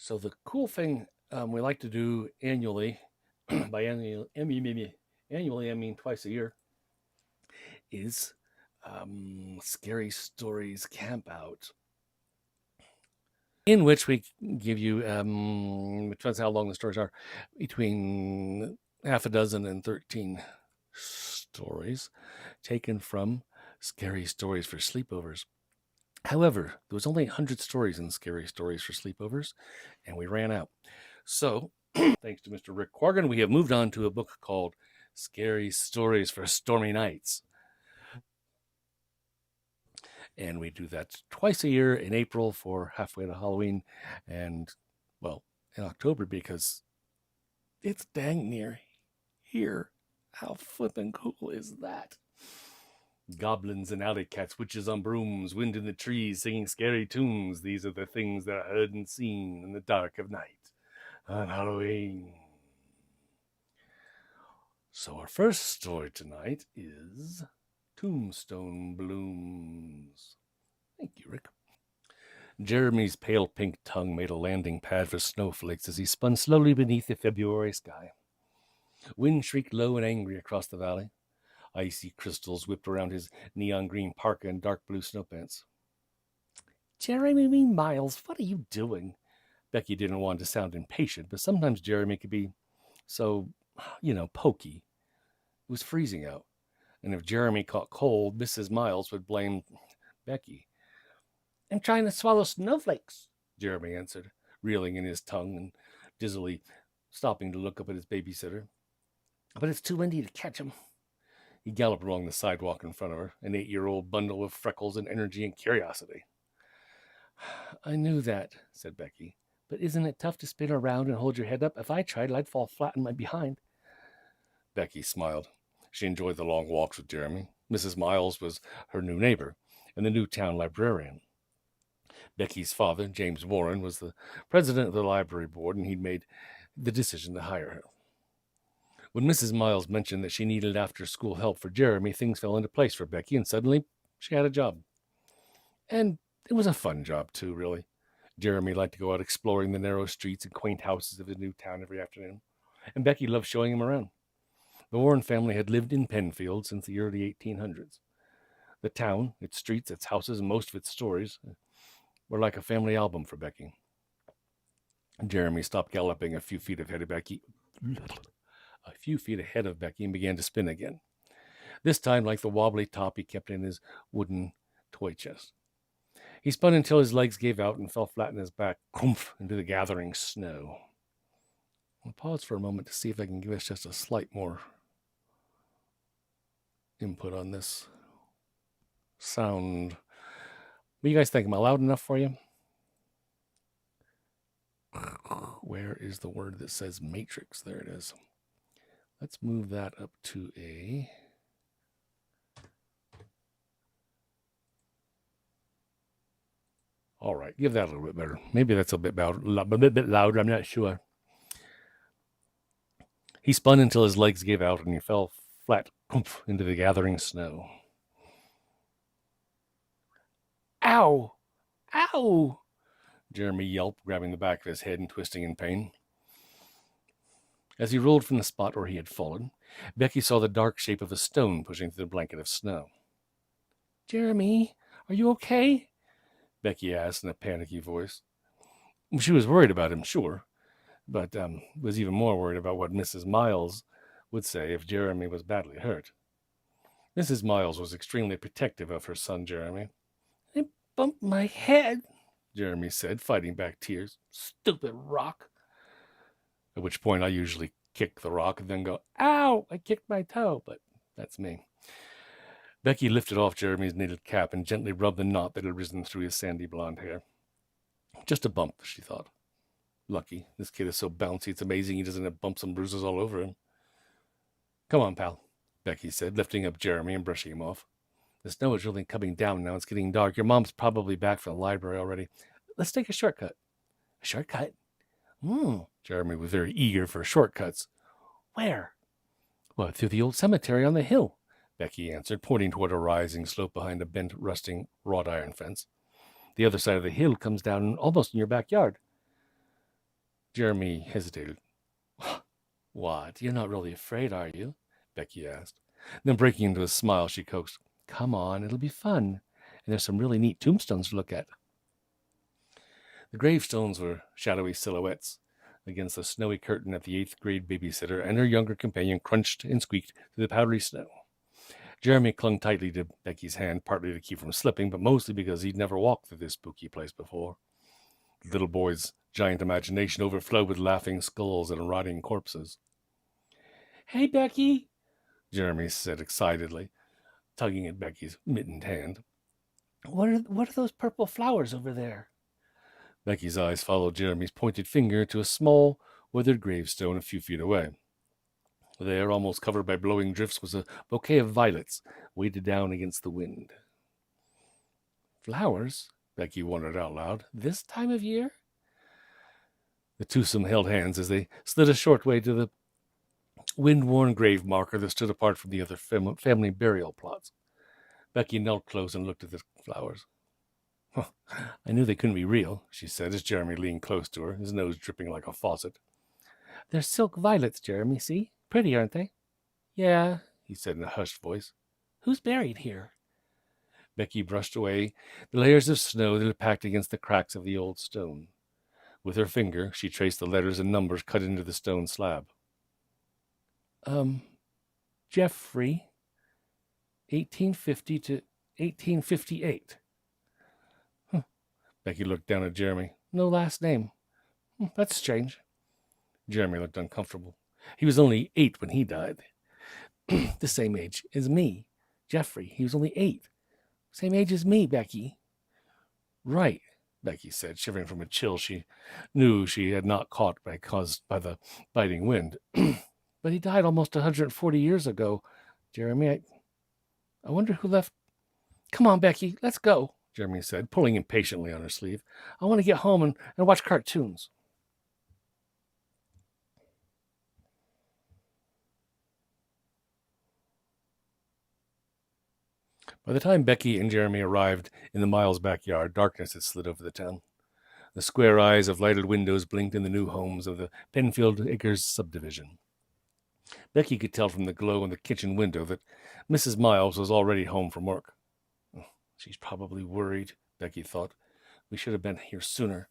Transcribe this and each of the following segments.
So the cool thing we like to do annually, by annually I mean twice a year, is Scary Stories Campout, in which we give you, it depends how long the stories are, between half a dozen and 13 stories taken from Scary Stories for Sleepovers. However, there was only 100 stories in Scary Stories for Sleepovers, and we ran out. So, thanks to Mr. Rick Corgan, we have moved on to a book called Scary Stories for Stormy Nights. And we do that twice a year in April for halfway to Halloween, and, well, in October because it's dang near here. How flippin' cool is that? Goblins and alley cats, witches on brooms, wind in the trees, singing scary tunes. These are the things that are heard and seen in the dark of night on Halloween. So our first story tonight is Tombstone Blooms. Thank you, Rick. Jeremy's pale pink tongue made a landing pad for snowflakes as he spun slowly beneath the February sky. Wind shrieked low and angry across the valley. Icy crystals whipped around his neon green parka and dark blue snow pants. Jeremy Miles, what are you doing? Becky didn't want to sound impatient, but sometimes Jeremy could be so, pokey. It was freezing out, and if Jeremy caught cold, Mrs. Miles would blame Becky. I'm trying to swallow snowflakes, Jeremy answered, reeling in his tongue and dizzily stopping to look up at his babysitter. But it's too windy to catch 'em. He galloped along the sidewalk in front of her, an 8-year-old bundle of freckles and energy and curiosity. I knew that, said Becky. But isn't it tough to spin around and hold your head up? If I tried, I'd fall flat on my behind. Becky smiled. She enjoyed the long walks with Jeremy. Mrs. Miles was her new neighbor and the new town librarian. Becky's father, James Warren, was the president of the library board, and he'd made the decision to hire her. When Mrs. Miles mentioned that she needed after-school help for Jeremy, things fell into place for Becky, and suddenly she had a job. And it was a fun job, too, really. Jeremy liked to go out exploring the narrow streets and quaint houses of his new town every afternoon, and Becky loved showing him around. The Warren family had lived in Penfield since the early 1800s. The town, its streets, its houses, and most of its stories were like a family album for Becky. Jeremy stopped galloping a few feet ahead of Becky and began to spin again. This time, like the wobbly top he kept in his wooden toy chest. He spun until his legs gave out and fell flat on his back, into the gathering snow. I'll pause for a moment to see if I can give us just a slight more input on this sound. What do you guys think? Am I loud enough for you? Where is the word that says matrix? There it is. Let's move that up to a... All right, give that a little bit better. Maybe that's a bit louder. I'm not sure. He spun until his legs gave out and he fell flat into the gathering snow. Ow! Ow! Jeremy yelped, grabbing the back of his head and twisting in pain. As he rolled from the spot where he had fallen, Becky saw the dark shape of a stone pushing through the blanket of snow. Jeremy, are you okay? Becky asked in a panicky voice. She was worried about him, sure, but was even more worried about what Mrs. Miles would say if Jeremy was badly hurt. Mrs. Miles was extremely protective of her son, Jeremy. I bumped my head, Jeremy said, fighting back tears. Stupid rock. At which point I usually kick the rock and then go, ow, I kicked my toe, but that's me. Becky lifted off Jeremy's knitted cap and gently rubbed the knot that had risen through his sandy blonde hair. Just a bump, she thought. Lucky, this kid is so bouncy, it's amazing he doesn't have bumps and bruises all over him. Come on, pal, Becky said, lifting up Jeremy and brushing him off. The snow is really coming down now. It's getting dark. Your mom's probably back from the library already. Let's take a shortcut. A shortcut? Jeremy was very eager for shortcuts. Where? Well, through the old cemetery on the hill, Becky answered, pointing toward a rising slope behind a bent, rusting wrought iron fence. The other side of the hill comes down almost in your backyard. Jeremy hesitated. What? You're not really afraid, are you? Becky asked. Then breaking into a smile, she coaxed, Come on, it'll be fun. And there's some really neat tombstones to look at. The gravestones were shadowy silhouettes against the snowy curtain that the 8th grade babysitter and her younger companion crunched and squeaked through the powdery snow. Jeremy clung tightly to Becky's hand, partly to keep from slipping, but mostly because he'd never walked through this spooky place before. The little boy's giant imagination overflowed with laughing skulls and rotting corpses. Hey, Becky, Jeremy said excitedly, tugging at Becky's mittened hand. What are those purple flowers over there? Becky's eyes followed Jeremy's pointed finger to a small, withered gravestone a few feet away. There, almost covered by blowing drifts, was a bouquet of violets, weighted down against the wind. Flowers? Becky wondered out loud. This time of year? The twosome held hands as they slid a short way to the wind-worn grave marker that stood apart from the other family burial plots. Becky knelt close and looked at the flowers. I knew they couldn't be real, she said as Jeremy leaned close to her, his nose dripping like a faucet. They're silk violets, Jeremy, see? Pretty, aren't they? Yeah, he said in a hushed voice. Who's buried here? Becky brushed away the layers of snow that had packed against the cracks of the old stone. With her finger, she traced the letters and numbers cut into the stone slab. Jeffrey, 1850 to 1858. Becky looked down at Jeremy. No last name. That's strange. Jeremy looked uncomfortable. He was only 8 when he died. The same age as me. Jeffrey, he was only 8. Same age as me, Becky. Right, Becky said, shivering from a chill she knew she had not caught caused by the biting wind. But he died almost 140 years ago. Jeremy, I wonder who left. Come on, Becky, let's go, Jeremy said, pulling impatiently on her sleeve. I want to get home and watch cartoons. By the time Becky and Jeremy arrived in the Miles' backyard, darkness had slid over the town. The square eyes of lighted windows blinked in the new homes of the Penfield Acres subdivision. Becky could tell from the glow in the kitchen window that Mrs. Miles was already home from work. She's probably worried, Becky thought. We should have been here sooner.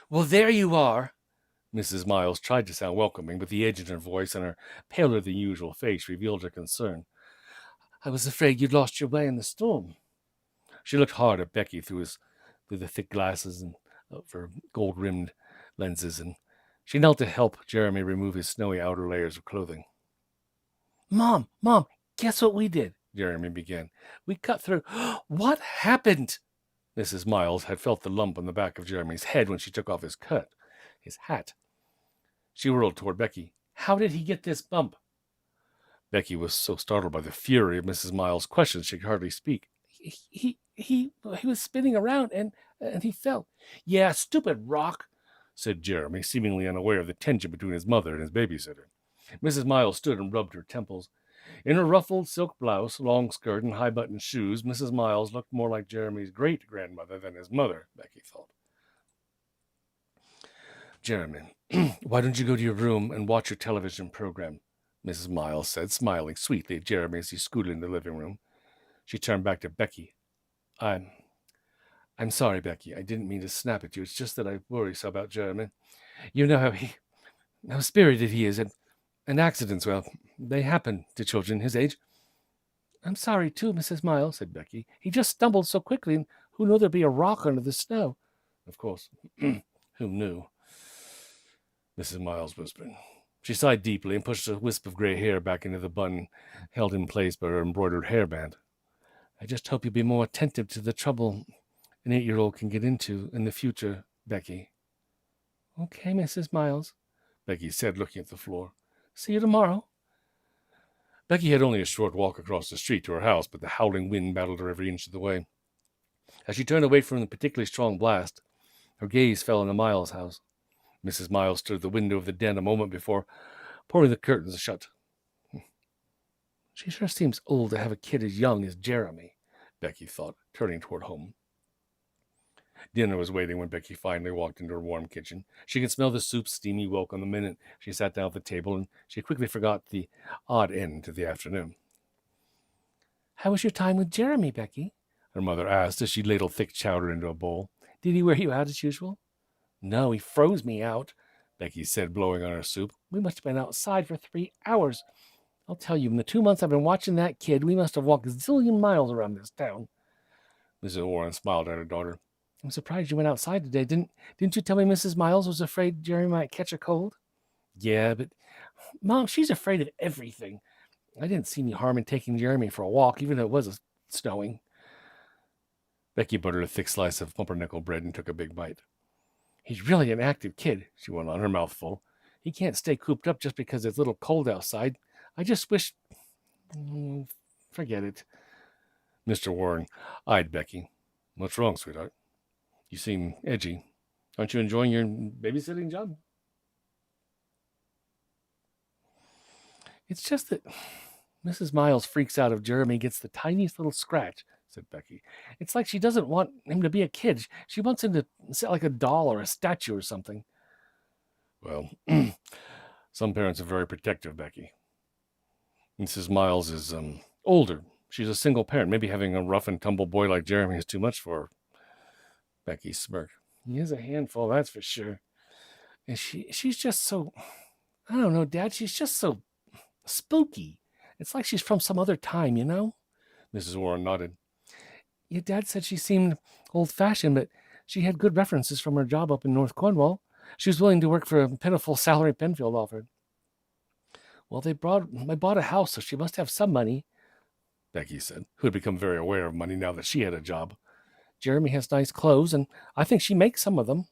Well, there you are. Mrs. Miles tried to sound welcoming, but the edge in her voice and her paler-than-usual face revealed her concern. I was afraid you'd lost your way in the storm. She looked hard at Becky through the thick glasses and of her gold-rimmed lenses, and she knelt to help Jeremy remove his snowy outer layers of clothing. Mom, guess what we did? Jeremy began. We cut through. What happened? Mrs. Miles had felt the lump on the back of Jeremy's head when she took off his hat. She whirled toward Becky. How did he get this bump? Becky was so startled by the fury of Mrs. Miles' questions she could hardly speak. He was spinning around and he fell. Yeah, stupid rock, said Jeremy, seemingly unaware of the tension between his mother and his babysitter. Mrs. Miles stood and rubbed her temples. In her ruffled silk blouse, long skirt, and high-buttoned shoes, Mrs. Miles looked more like Jeremy's great-grandmother than his mother, Becky thought. Jeremy, why don't you go to your room and watch your television program? Mrs. Miles said, smiling sweetly at Jeremy as he scooted in the living room. She turned back to Becky. I'm sorry, Becky. I didn't mean to snap at you. It's just that I worry so about Jeremy. You know how spirited he is, and accidents, well, they happen to children his age. I'm sorry, too, Mrs. Miles, said Becky. He just stumbled so quickly, and who knew there'd be a rock under the snow? Of course, who knew? Mrs. Miles whispered. She sighed deeply and pushed a wisp of gray hair back into the bun held in place by her embroidered hairband. I just hope you'll be more attentive to the trouble an 8-year-old can get into in the future, Becky. Okay, Mrs. Miles, Becky said, looking at the floor. See you tomorrow. Becky had only a short walk across the street to her house, but the howling wind battled her every inch of the way. As she turned away from the particularly strong blast, her gaze fell on the Miles house. Mrs. Miles stood at the window of the den a moment before pulling the curtains shut. She sure seems old to have a kid as young as Jeremy, Becky thought, turning toward home. Dinner was waiting when Becky finally walked into her warm kitchen. She could smell the soup's steamy welcome the minute she sat down at the table, and she quickly forgot the odd end to the afternoon. "How was your time with Jeremy, Becky?" her mother asked as she ladled thick chowder into a bowl. "Did he wear you out as usual?" "No, he froze me out," Becky said, blowing on her soup. "We must have been outside for 3 hours. I'll tell you, in the 2 months I've been watching that kid, we must have walked a zillion miles around this town." Mrs. Warren smiled at her daughter. "I'm surprised you went outside today. Didn't you tell me Mrs. Miles was afraid Jeremy might catch a cold?" "Yeah, but Mom, she's afraid of everything. I didn't see any harm in taking Jeremy for a walk, even though it was snowing." Becky buttered a thick slice of pumpernickel bread and took a big bite. "He's really an active kid," she went on, her mouth full. "He can't stay cooped up just because it's a little cold outside. I just wish... forget it." Mr. Warren eyed Becky. "What's wrong, sweetheart? You seem edgy. Aren't you enjoying your babysitting job?" "It's just that Mrs. Miles freaks out if Jeremy gets the tiniest little scratch," said Becky. "It's like she doesn't want him to be a kid. She wants him to sit like a doll or a statue or something." "Well, some parents are very protective, Becky. Mrs. Miles is older. She's a single parent. Maybe having a rough and tumble boy like Jeremy is too much for her." Becky smirked. "He is a handful, that's for sure. And she's just so... I don't know, Dad. She's just so spooky. It's like she's from some other time, you know?" Mrs. Warren nodded. "Your Dad said she seemed old-fashioned, but she had good references from her job up in North Cornwall. She was willing to work for a pitiful salary Penfield offered." "Well, I bought a house, so she must have some money," Becky said, who had become very aware of money now that she had a job. "Jeremy has nice clothes, and I think she makes some of them."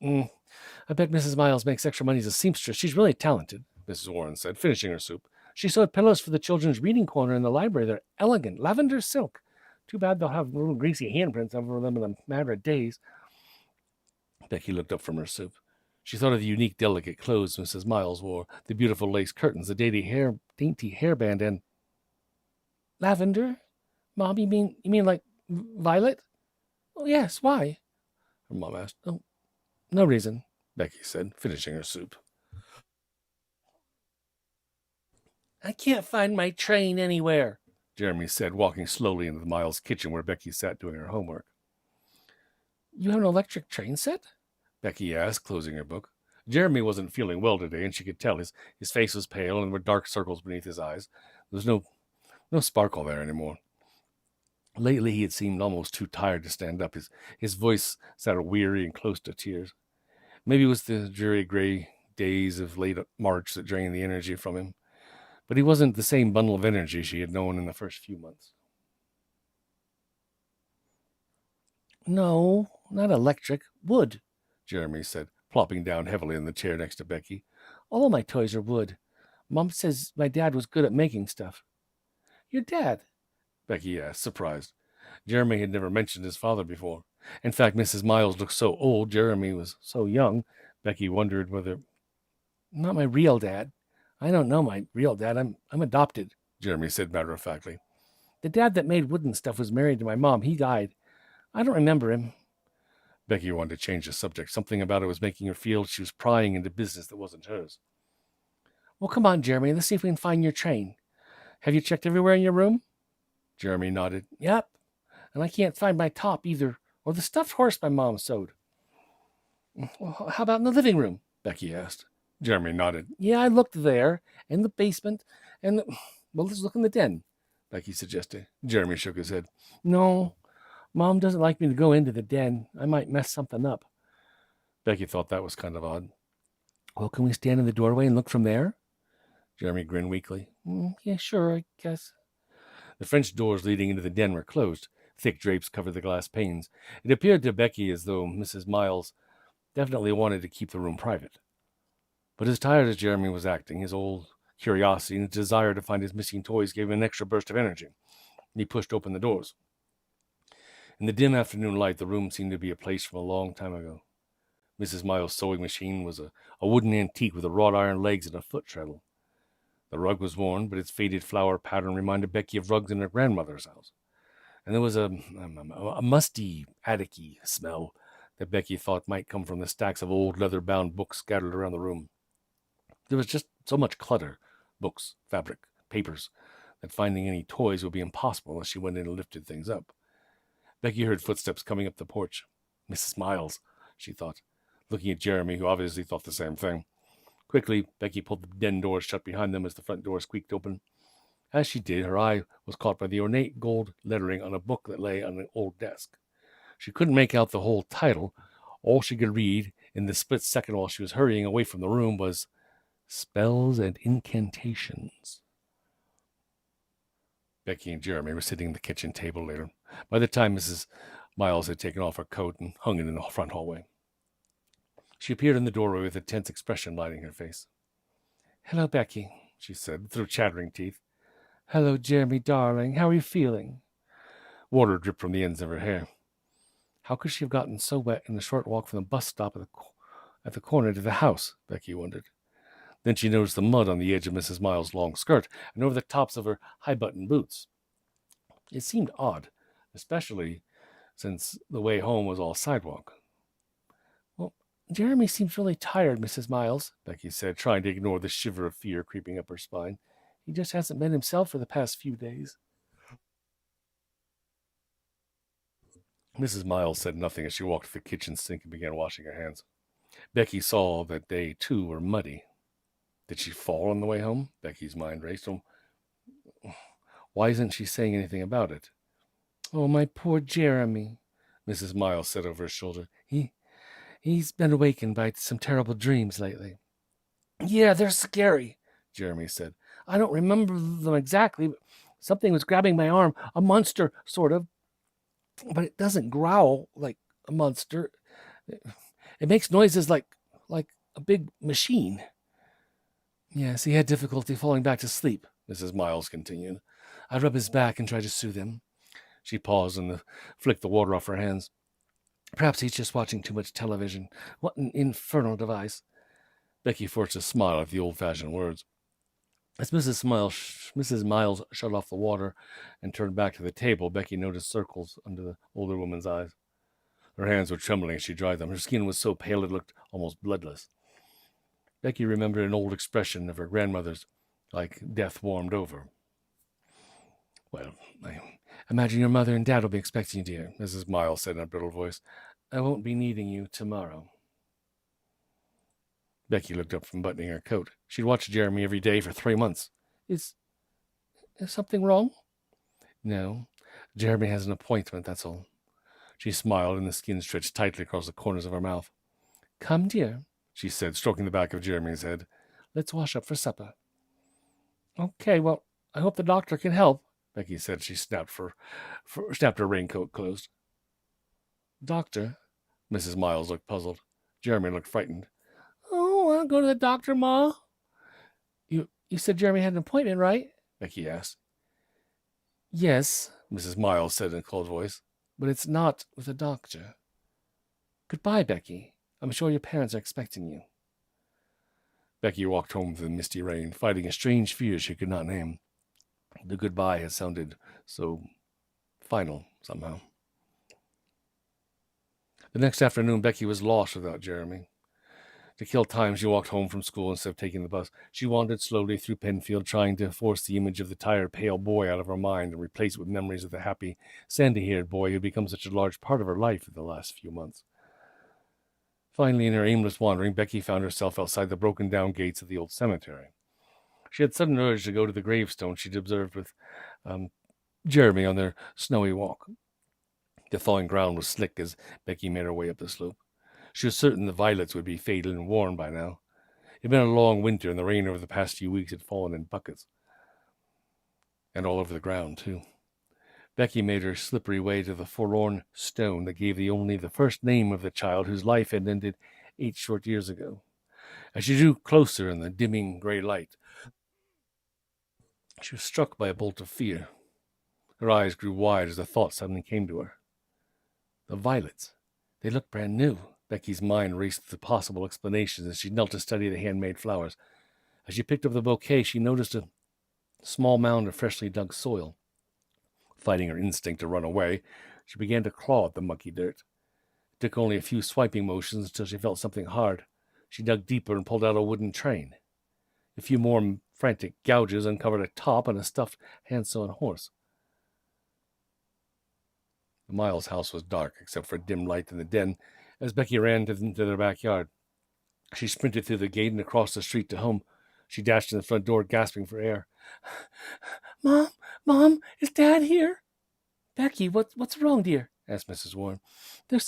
"I bet Mrs. Miles makes extra money as a seamstress. She's really talented," Mrs. Warren said, finishing her soup. "She sewed pillows for the children's reading corner in the library. They're elegant, lavender silk. Too bad they'll have little greasy handprints over them in a matter of days." Becky looked up from her soup. She thought of the unique, delicate clothes Mrs. Miles wore, the beautiful lace curtains, the dainty hairband, and... "Lavender? Mom, you mean like violet?" "Oh, yes, why?" her mom asked. "Oh, no reason," Becky said, finishing her soup. "I can't find my train anywhere," Jeremy said, walking slowly into the Miles' kitchen where Becky sat doing her homework. "You have an electric train set?" Becky asked, closing her book. Jeremy wasn't feeling well today, and she could tell his face was pale and there were dark circles beneath his eyes. There was no sparkle there anymore. Lately, he had seemed almost too tired to stand up. His voice sounded weary and close to tears. Maybe it was the dreary gray days of late March that drained the energy from him. But he wasn't the same bundle of energy she had known in the first few months. "No, not electric. Wood," Jeremy said, plopping down heavily in the chair next to Becky. "All of my toys are wood. Mom says my dad was good at making stuff." "Your dad?" Becky asked, surprised. Jeremy had never mentioned his father before. In fact, Mrs. Miles looked so old, Jeremy was so young, Becky wondered whether... "Not my real dad. I don't know my real dad. I'm adopted," Jeremy said matter-of-factly. "The dad that made wooden stuff was married to my mom. He died. I don't remember him." Becky wanted to change the subject. Something about it was making her feel she was prying into business that wasn't hers. "Well, come on, Jeremy. Let's see if we can find your train. Have you checked everywhere in your room?" Jeremy nodded. "Yep. And I can't find my top either, or the stuffed horse my mom sewed." "Well, how about in the living room?" Becky asked. Jeremy nodded. "Yeah, I looked there, and the basement, and well, let's look in the den," Becky suggested. Jeremy shook his head. "No, Mom doesn't like me to go into the den. I might mess something up." Becky thought that was kind of odd. "Well, can we stand in the doorway and look from there?" Jeremy grinned weakly. "Yeah, sure, I guess." The French doors leading into the den were closed. Thick drapes covered the glass panes. It appeared to Becky as though Mrs. Miles definitely wanted to keep the room private. But as tired as Jeremy was acting, his old curiosity and his desire to find his missing toys gave him an extra burst of energy. He pushed open the doors. In the dim afternoon light, the room seemed to be a place from a long time ago. Mrs. Miles' sewing machine was a wooden antique with wrought iron legs and a foot treadle. The rug was worn, but its faded flower pattern reminded Becky of rugs in her grandmother's house. and there was a musty, attic-y smell that Becky thought might come from the stacks of old leather-bound books scattered around the room. There was just so much clutter, books, fabric, papers, that finding any toys would be impossible unless she went in and lifted things up. Becky heard footsteps coming up the porch. Mrs. Miles, she thought, looking at Jeremy, who obviously thought the same thing. Quickly, Becky pulled the den doors shut behind them as the front door squeaked open. As she did, her eye was caught by the ornate gold lettering on a book that lay on an old desk. She couldn't make out the whole title. All she could read in the split second while she was hurrying away from the room was Spells and Incantations. Becky and Jeremy were sitting at the kitchen table later. By the time Mrs. Miles had taken off her coat and hung it in the front hallway, she appeared in the doorway with a tense expression lighting her face. "Hello, Becky," she said, through chattering teeth. "Hello, Jeremy, darling. How are you feeling?" Water dripped from the ends of her hair. How could she have gotten so wet in the short walk from the bus stop at the corner to the house, Becky wondered. Then she noticed the mud on the edge of Mrs. Miles' long skirt and over the tops of her high-button boots. It seemed odd, especially since the way home was all sidewalk. "Well, Jeremy seems really tired, Mrs. Miles," Becky said, trying to ignore the shiver of fear creeping up her spine. "He just hasn't been himself for the past few days." Mrs. Miles said nothing as she walked to the kitchen sink and began washing her hands. Becky saw that they, too, were muddy. Did she fall on the way home? Becky's mind raced. Why isn't she saying anything about it? "Oh, my poor Jeremy," Mrs. Miles said over her shoulder. He's been awakened by some terrible dreams lately." "Yeah, they're scary," Jeremy said. "I don't remember them exactly, but something was grabbing my arm. A monster, sort of. But it doesn't growl like a monster. It makes noises like a big machine." "Yes, he had difficulty falling back to sleep," Mrs. Miles continued. "I rub his back and try to soothe him." She paused and flicked the water off her hands. "Perhaps he's just watching too much television. What an infernal device." Becky forced a smile at the old-fashioned words. As Mrs. Miles shut off the water and turned back to the table, Becky noticed circles under the older woman's eyes. Her hands were trembling as she dried them. Her skin was so pale it looked almost bloodless. Becky remembered an old expression of her grandmother's, like death warmed over. "Well, I imagine your mother and Dad will be expecting you, dear," Mrs. Miles said in a brittle voice. "I won't be needing you tomorrow." Becky looked up from buttoning her coat. She'd watched Jeremy every day for 3 months. Is something wrong?" "No, Jeremy has an appointment, that's all." She smiled, and the skin stretched tightly across the corners of her mouth. "Come, dear," she said, stroking the back of Jeremy's head. "Let's wash up for supper." "Okay, well, I hope the doctor can help," Becky said. She snapped her raincoat closed. "Doctor?" Mrs. Miles looked puzzled. Jeremy looked frightened. "Oh, I'll go to the doctor, Ma." You said Jeremy had an appointment, right?" Becky asked. "Yes," Mrs. Miles said in a cold voice, "but it's not with a doctor. Goodbye, Becky. I'm sure your parents are expecting you." Becky walked home through the misty rain, fighting a strange fear she could not name. The goodbye had sounded so final, somehow. The next afternoon, Becky was lost without Jeremy. To kill time, she walked home from school instead of taking the bus. She wandered slowly through Penfield, trying to force the image of the tired, pale boy out of her mind and replace it with memories of the happy, sandy-haired boy who had become such a large part of her life in the last few months. Finally, in her aimless wandering, Becky found herself outside the broken-down gates of the old cemetery. She had sudden urge to go to the gravestone she'd observed with Jeremy on their snowy walk. The thawing ground was slick as Becky made her way up the slope. She was certain the violets would be faded and worn by now. It had been a long winter, and the rain over the past few weeks had fallen in buckets. And all over the ground, too. Becky made her slippery way to the forlorn stone that gave only the first name of the child whose life had ended 8 short years ago. As she drew closer in the dimming gray light, she was struck by a bolt of fear. Her eyes grew wide as a thought suddenly came to her. The violets. They looked brand new. Becky's mind raced through possible explanations as she knelt to study the handmade flowers. As she picked up the bouquet, she noticed a small mound of freshly dug soil. Fighting her instinct to run away, she began to claw at the mucky dirt. It took only a few swiping motions until she felt something hard. She dug deeper and pulled out a wooden train. A few more frantic gouges uncovered a top and a stuffed hand-sewn horse. The Miles house was dark, except for a dim light in the den, as Becky ran into their backyard. She sprinted through the gate and across the street to home. She dashed in the front door, gasping for air. Mom, is Dad here? Becky, what's wrong, dear? Asked Mrs. Warren. There's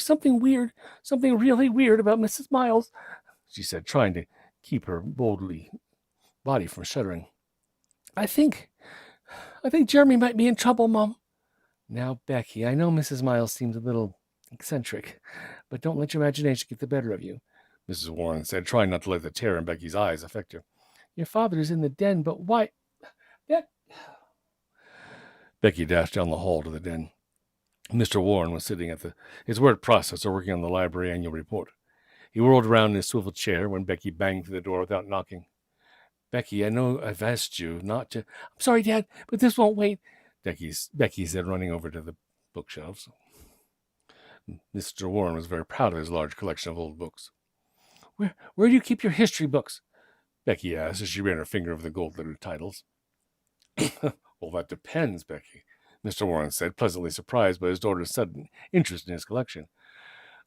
something weird, something really weird about Mrs. Miles, she said, trying to keep her body from shuddering. I think Jeremy might be in trouble, Mom. Now, Becky, I know Mrs. Miles seems a little eccentric, but don't let your imagination get the better of you, Mrs. Warren said, trying not to let the terror in Becky's eyes affect her. Your father is in the den, but why? Becky dashed down the hall to the den. Mr. Warren was sitting at his word processor working on the library annual report. He whirled around in his swivel chair when Becky banged through the door without knocking. Becky, I know I've asked you not to... I'm sorry, Dad, but this won't wait, Becky said, running over to the bookshelves. Mr. Warren was very proud of his large collection of old books. Where do you keep your history books? Becky asked as she ran her finger over the gold-lettered titles. Well, that depends, Becky, Mr. Warren said, pleasantly surprised by his daughter's sudden interest in his collection.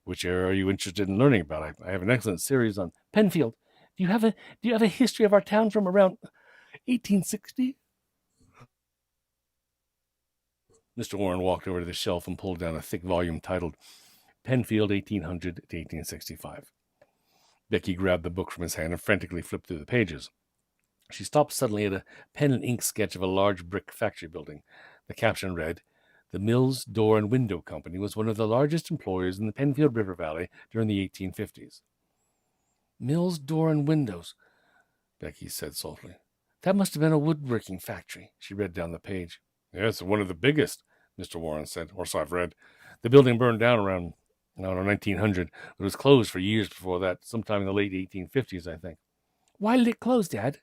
Which area are you interested in learning about? I have an excellent series on Penfield. Do you have a history of our town from around 1860? Mr. Warren walked over to the shelf and pulled down a thick volume titled Penfield 1800 to 1865. Becky grabbed the book from his hand and frantically flipped through the pages. She stopped suddenly at a pen and ink sketch of a large brick factory building. The caption read, The Mills Door and Window Company was one of the largest employers in the Penfield River Valley during the 1850s. Mills Door and Windows, Becky said softly. That must have been a woodworking factory. She read down the page. Yes, one of the biggest, Mr. Warren said, or so I've read. The building burned down around 1900, but it was closed for years before that, sometime in the late 1850s, I think. Why did it close, Dad?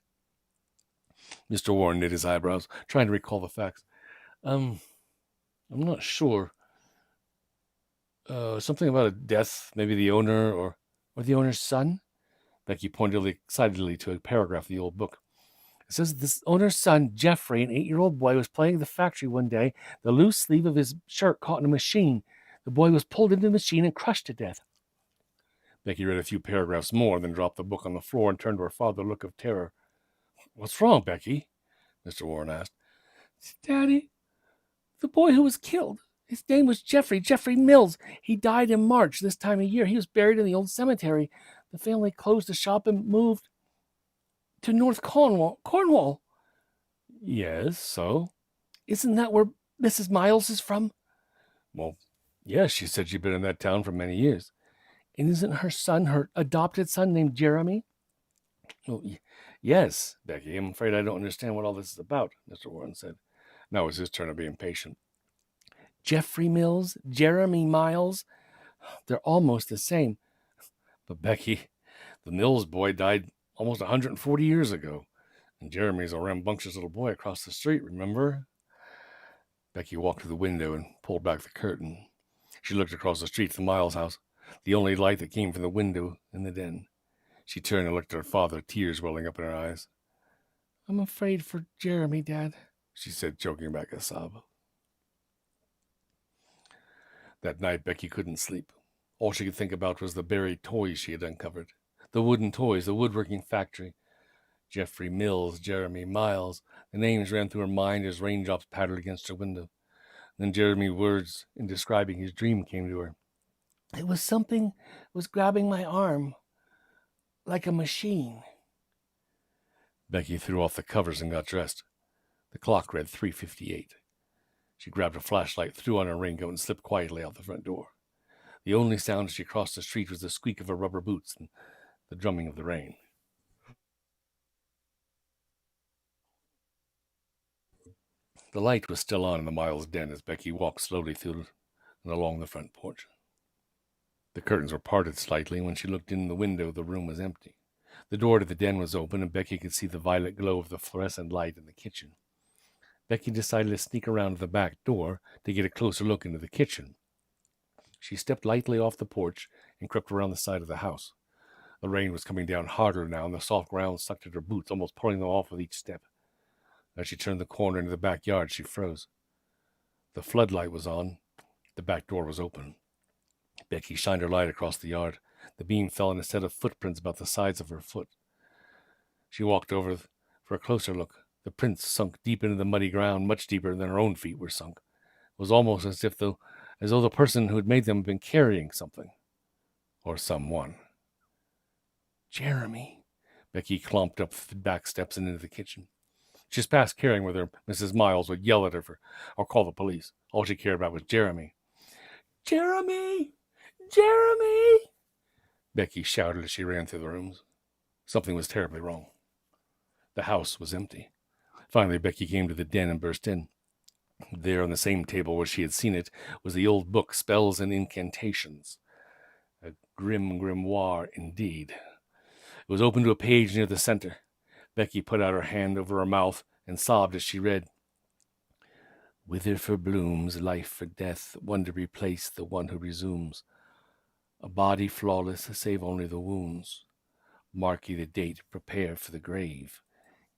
Mr. Warren knit his eyebrows, trying to recall the facts. I'm not sure. Something about a death, maybe the owner or the owner's son? Becky pointed excitedly to a paragraph of the old book. It says this owner's son, Jeffrey, an 8-year-old boy, was playing at the factory one day. The loose sleeve of his shirt caught in a machine. The boy was pulled into the machine and crushed to death. Becky read a few paragraphs more, then dropped the book on the floor and turned to her father with a look of terror. What's wrong, Becky? Mr. Warren asked. Daddy, the boy who was killed. His name was Jeffrey Mills. He died in March this time of year. He was buried in the old cemetery. The family closed the shop and moved to North Cornwall. Yes, so? Isn't that where Mrs. Miles is from? Well, yes, she said she'd been in that town for many years. And isn't her son, her adopted son, named Jeremy? Oh, yes, Becky. I'm afraid I don't understand what all this is about, Mr. Warren said. Now it was his turn to be impatient. Jeffrey Mills, Jeremy Miles, they're almost the same. But Becky, the Mills boy died almost 140 years ago. And Jeremy's a rambunctious little boy across the street, remember? Becky walked to the window and pulled back the curtain. She looked across the street to the Miles house, the only light that came from the window in the den. She turned and looked at her father, tears welling up in her eyes. I'm afraid for Jeremy, Dad, she said, choking back a sob. That night, Becky couldn't sleep. All she could think about was the buried toys she had uncovered. The wooden toys, the woodworking factory. Jeffrey Mills, Jeremy Miles. The names ran through her mind as raindrops pattered against her window. Then Jeremy's words in describing his dream came to her. It was something was grabbing my arm, like a machine. Becky threw off the covers and got dressed. The clock read 3:58. She grabbed a flashlight, threw on her raincoat, and slipped quietly out the front door. The only sound as she crossed the street was the squeak of her rubber boots and the drumming of the rain. The light was still on in the Miles den as Becky walked slowly through and along the front porch. The curtains were parted slightly, and when she looked in the window, the room was empty. The door to the den was open, and Becky could see the violet glow of the fluorescent light in the kitchen. Becky decided to sneak around to the back door to get a closer look into the kitchen. She stepped lightly off the porch and crept around the side of the house. The rain was coming down harder now, and the soft ground sucked at her boots, almost pulling them off with each step. As she turned the corner into the backyard, she froze. The floodlight was on. The back door was open. Becky shined her light across the yard. The beam fell on a set of footprints about the size of her foot. She walked over for a closer look. The prints sunk deep into the muddy ground, much deeper than her own feet were sunk. It was almost as though the person who had made them had been carrying something. Or someone. Jeremy. Becky clomped up the back steps and into the kitchen. She was past caring whether Mrs. Miles would yell at her or call the police. All she cared about was Jeremy. Jeremy! Jeremy! Becky shouted as she ran through the rooms. Something was terribly wrong. The house was empty. Finally, Becky came to the den and burst in. There, on the same table where she had seen it, was the old book, Spells and Incantations. A grim grimoire, indeed. It was open to a page near the center. Becky put out her hand over her mouth and sobbed as she read. Wither for blooms, life for death, one to replace the one who resumes. A body flawless, save only the wounds. Mark ye the date, prepare for the grave.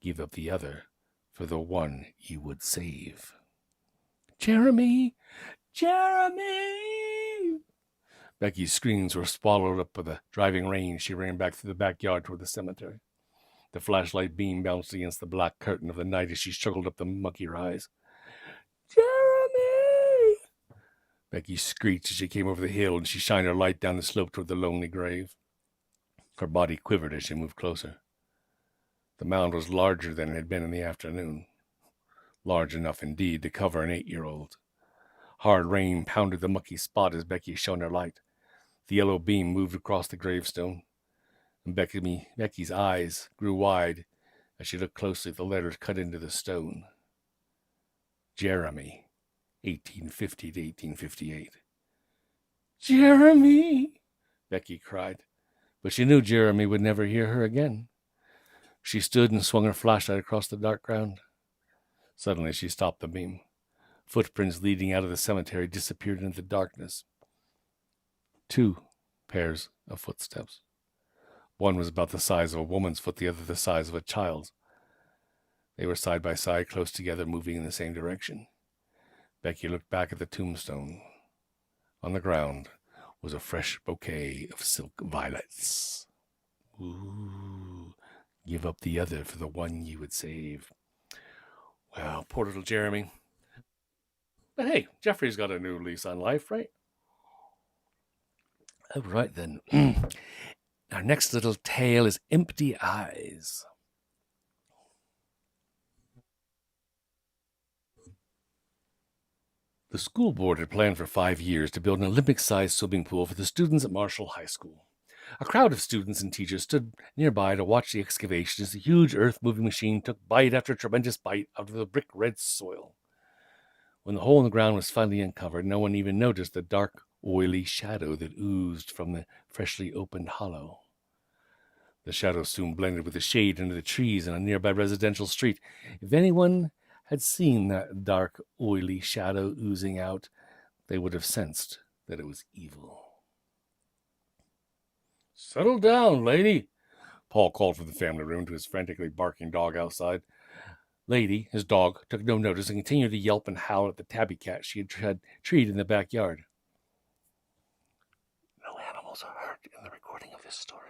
Give up the other for the one ye would save. Jeremy! Jeremy! Becky's screams were swallowed up by the driving rain. She ran back through the backyard toward the cemetery. The flashlight beam bounced against the black curtain of the night as she struggled up the mucky rise. Jeremy! Becky screeched as she came over the hill, and she shined her light down the slope toward the lonely grave. Her body quivered as she moved closer. The mound was larger than it had been in the afternoon. Large enough, indeed, to cover an 8-year-old. Hard rain pounded the mucky spot as Becky shone her light. The yellow beam moved across the gravestone, and Becky's eyes grew wide as she looked closely at the letters cut into the stone. Jeremy, 1850 to 1858. Jeremy! Becky cried, but she knew Jeremy would never hear her again. She stood and swung her flashlight across the dark ground. Suddenly she stopped the beam. Footprints leading out of the cemetery disappeared into the darkness. 2 pairs of footsteps. One was about the size of a woman's foot, the other the size of a child's. They were side by side, close together, moving in the same direction. Becky looked back at the tombstone. On the ground was a fresh bouquet of silk violets. Ooh, give up the other for the one you would save. Well, poor little Jeremy. But hey, Jeffrey's got a new lease on life, right? All right, then. Our next little tale is Empty Eyes. The school board had planned for 5 years to build an Olympic-sized swimming pool for the students at Marshall High School. A crowd of students and teachers stood nearby to watch the excavation as the huge earth-moving machine took bite after tremendous bite out of the brick-red soil. When the hole in the ground was finally uncovered, no one even noticed the dark, oily shadow that oozed from the freshly opened hollow. The shadow soon blended with the shade under the trees in a nearby residential street. If anyone had seen that dark, oily shadow oozing out, they would have sensed that it was evil. Settle down, lady, Paul called from the family room to his frantically barking dog outside. Lady, his dog, took no notice and continued to yelp and howl at the tabby cat she had treed in the backyard. No animals are hurt in the recording of this story.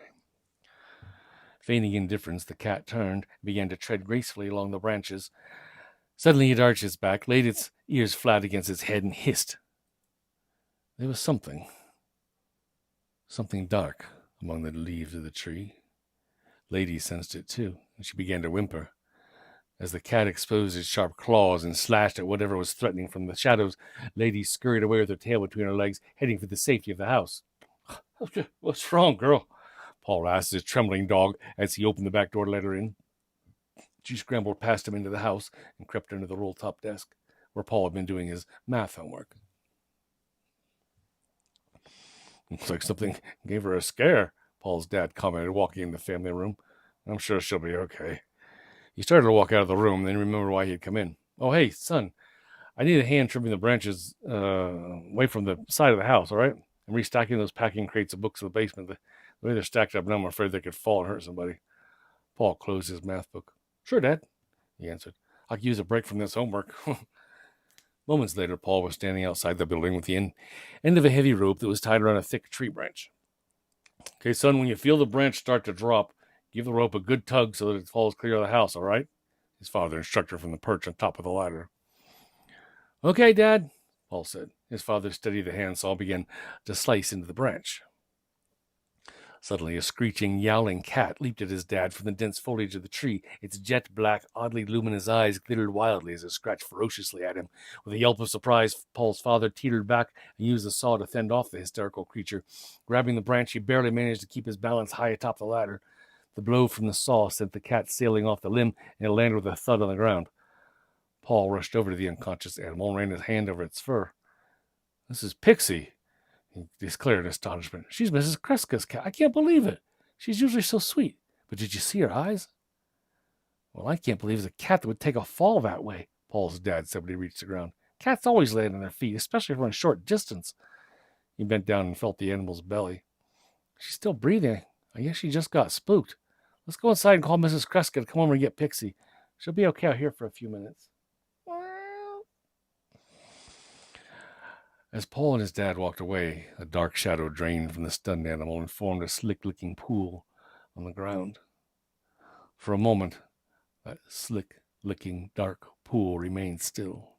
Feigning indifference, the cat turned and began to tread gracefully along the branches. Suddenly it arched its back, laid its ears flat against its head, and hissed. There was something dark among the leaves of the tree. Lady sensed it too, and she began to whimper. As the cat exposed its sharp claws and slashed at whatever was threatening from the shadows, Lady scurried away with her tail between her legs, heading for the safety of the house. What's wrong, girl? Paul asked his trembling dog as he opened the back door to let her in. She scrambled past him into the house and crept under the roll-top desk, where Paul had been doing his math homework. Looks like something gave her a scare, Paul's dad commented, walking in the family room. I'm sure she'll be okay. He started to walk out of the room, then remembered why he had come in. Oh, hey, son, I need a hand trimming the branches away from the side of the house, all right? I'm restocking those packing crates of books in the basement. The way they're stacked up now, I'm afraid they could fall and hurt somebody. Paul closed his math book. Sure, Dad, he answered. I could use a break from this homework. Moments later, Paul was standing outside the building with the end of a heavy rope that was tied around a thick tree branch. Okay, son, when you feel the branch start to drop, give the rope a good tug so that it falls clear of the house, all right? His father instructed from the perch on top of the ladder. Okay, Dad, Paul said. His father steadied the handsaw and began to slice into the branch. Suddenly, a screeching, yowling cat leaped at his dad from the dense foliage of the tree. Its jet-black, oddly luminous eyes glittered wildly as it scratched ferociously at him. With a yelp of surprise, Paul's father teetered back and used the saw to fend off the hysterical creature. Grabbing the branch, he barely managed to keep his balance high atop the ladder. The blow from the saw sent the cat sailing off the limb, and it landed with a thud on the ground. Paul rushed over to the unconscious animal and ran his hand over its fur. This is Pixie, he declared in astonishment. She's Mrs. Kreska's cat. I can't believe it. She's usually so sweet. But did you see her eyes? Well, I can't believe it's a cat that would take a fall that way, Paul's dad said when he reached the ground. Cats always land on their feet, especially for a short distance. He bent down and felt the animal's belly. She's still breathing. I guess she just got spooked. Let's go inside and call Mrs. Kreska to come over and get Pixie. She'll be okay out here for a few minutes. As Paul and his dad walked away, a dark shadow drained from the stunned animal and formed a slick-licking pool on the ground. For a moment, that slick-licking dark pool remained still,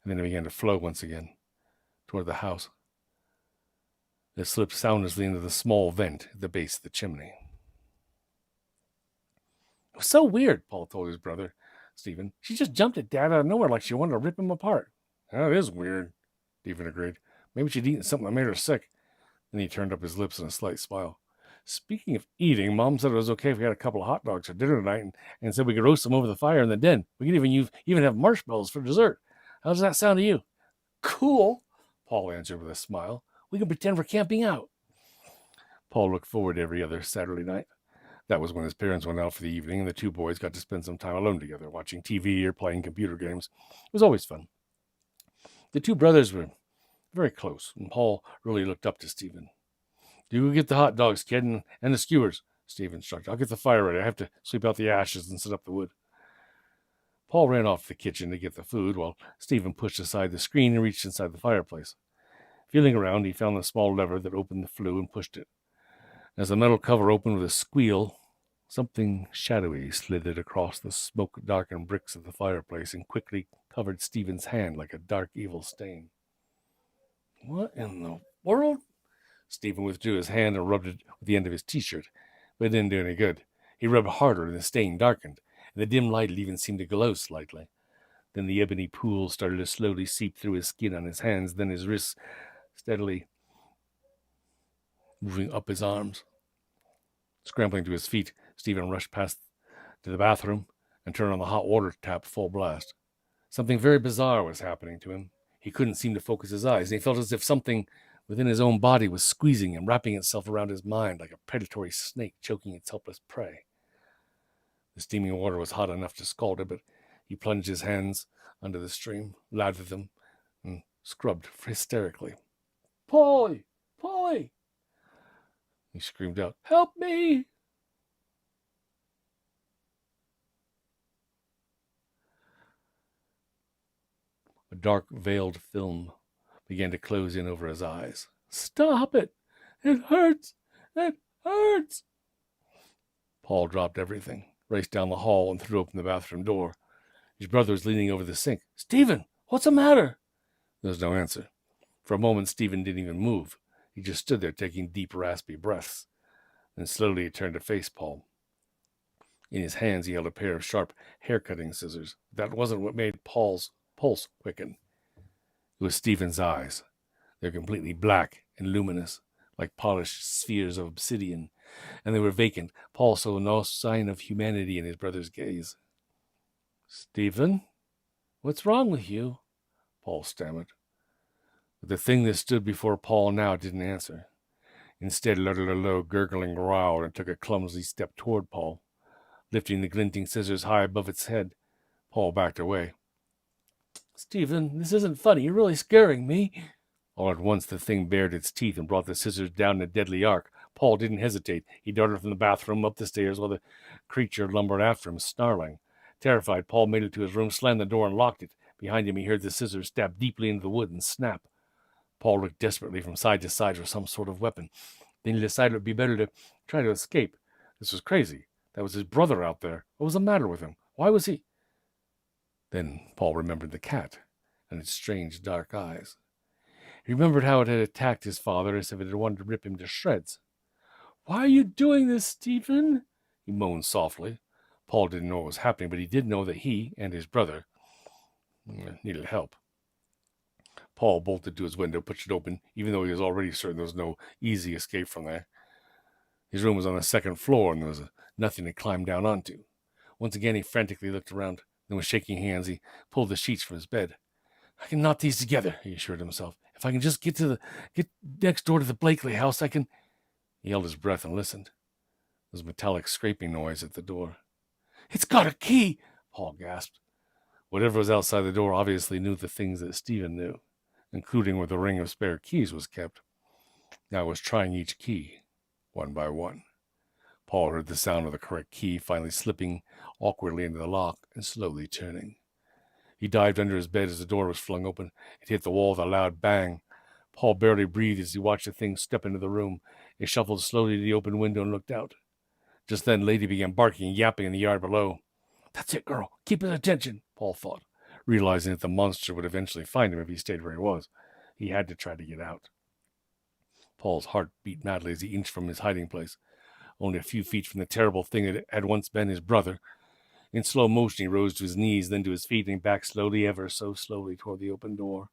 and then it began to flow once again toward the house. It slipped soundlessly into the small vent at the base of the chimney. It was so weird, Paul told his brother, Stephen. She just jumped at Dad out of nowhere like she wanted to rip him apart. That is weird, Stephen agreed. Maybe she'd eaten something that made her sick. Then he turned up his lips in a slight smile. Speaking of eating, Mom said it was okay if we had a couple of hot dogs for dinner tonight and said we could roast them over the fire in the den. We could even have marshmallows for dessert. How does that sound to you? Cool, Paul answered with a smile. We can pretend we're camping out. Paul looked forward to every other Saturday night. That was when his parents went out for the evening and the two boys got to spend some time alone together, watching TV or playing computer games. It was always fun. The two brothers were very close, and Paul really looked up to Stephen. You get the hot dogs, kid, and the skewers, Stephen instructed. I'll get the fire ready. I have to sweep out the ashes and set up the wood. Paul ran off to the kitchen to get the food, while Stephen pushed aside the screen and reached inside the fireplace. Feeling around, he found the small lever that opened the flue and pushed it. As the metal cover opened with a squeal, something shadowy slithered across the smoke-darkened bricks of the fireplace and quickly covered Stephen's hand like a dark, evil stain. What in the world? Stephen withdrew his hand and rubbed it with the end of his T-shirt, but it didn't do any good. He rubbed harder and the stain darkened, and the dim light even seemed to glow slightly. Then the ebony pool started to slowly seep through his skin on his hands, then his wrists steadily moving up his arms. Scrambling to his feet, Stephen rushed past to the bathroom and turned on the hot water tap full blast. Something very bizarre was happening to him. He couldn't seem to focus his eyes, and he felt as if something within his own body was squeezing and wrapping itself around his mind like a predatory snake choking its helpless prey. The steaming water was hot enough to scald him, but he plunged his hands under the stream, lathered them, and scrubbed hysterically. Polly! Polly! He screamed out, Help me! A dark, veiled film began to close in over his eyes. Stop it! It hurts! It hurts! Paul dropped everything, raced down the hall, and threw open the bathroom door. His brother was leaning over the sink. Stephen, what's the matter? There was no answer. For a moment, Stephen didn't even move. He just stood there taking deep, raspy breaths. Then slowly he turned to face Paul. In his hands, he held a pair of sharp hair-cutting scissors. That wasn't what made Paul's pulse quicken. It was Stephen's eyes. They were completely black and luminous, like polished spheres of obsidian, and they were vacant. Paul saw no sign of humanity in his brother's gaze. Stephen, what's wrong with you? Paul stammered. But the thing that stood before Paul now didn't answer. Instead, it uttered a low, gurgling growl and took a clumsy step toward Paul. Lifting the glinting scissors high above its head, Paul backed away. Stephen, this isn't funny. You're really scaring me. All at once the thing bared its teeth and brought the scissors down in a deadly arc. Paul didn't hesitate. He darted from the bathroom up the stairs while the creature lumbered after him, snarling. Terrified, Paul made it to his room, slammed the door, and locked it. Behind him he heard the scissors stab deeply into the wood and snap. Paul looked desperately from side to side for some sort of weapon. Then he decided it would be better to try to escape. This was crazy. That was his brother out there. What was the matter with him? Why was he... Then Paul remembered the cat and its strange dark eyes. He remembered how it had attacked his father as if it had wanted to rip him to shreds. "Why are you doing this, Stephen?" he moaned softly. Paul didn't know what was happening, but he did know that he and his brother needed help. Paul bolted to his window, pushed it open, even though he was already certain there was no easy escape from there. His room was on the second floor, and there was nothing to climb down onto. Once again, he frantically looked around. Then, with shaking hands, he pulled the sheets from his bed. "I can knot these together," he assured himself. "If I can just get next door to the Blakely house, I can..." He held his breath and listened. There was a metallic scraping noise at the door. "It's got a key!" Paul gasped. Whatever was outside the door obviously knew the things that Stephen knew, including where the ring of spare keys was kept. Now it was trying each key, one by one. Paul heard the sound of the correct key finally slipping awkwardly into the lock and slowly turning. He dived under his bed as the door was flung open. It hit the wall with a loud bang. Paul barely breathed as he watched the thing step into the room. It shuffled slowly to the open window and looked out. Just then, Lady began barking and yapping in the yard below. "That's it, girl. Keep his attention," Paul thought, realizing that the monster would eventually find him if he stayed where he was. He had to try to get out. Paul's heart beat madly as he inched from his hiding place, only a few feet from the terrible thing that had once been his brother. In slow motion, he rose to his knees, then to his feet, and back slowly, ever so slowly, toward the open door.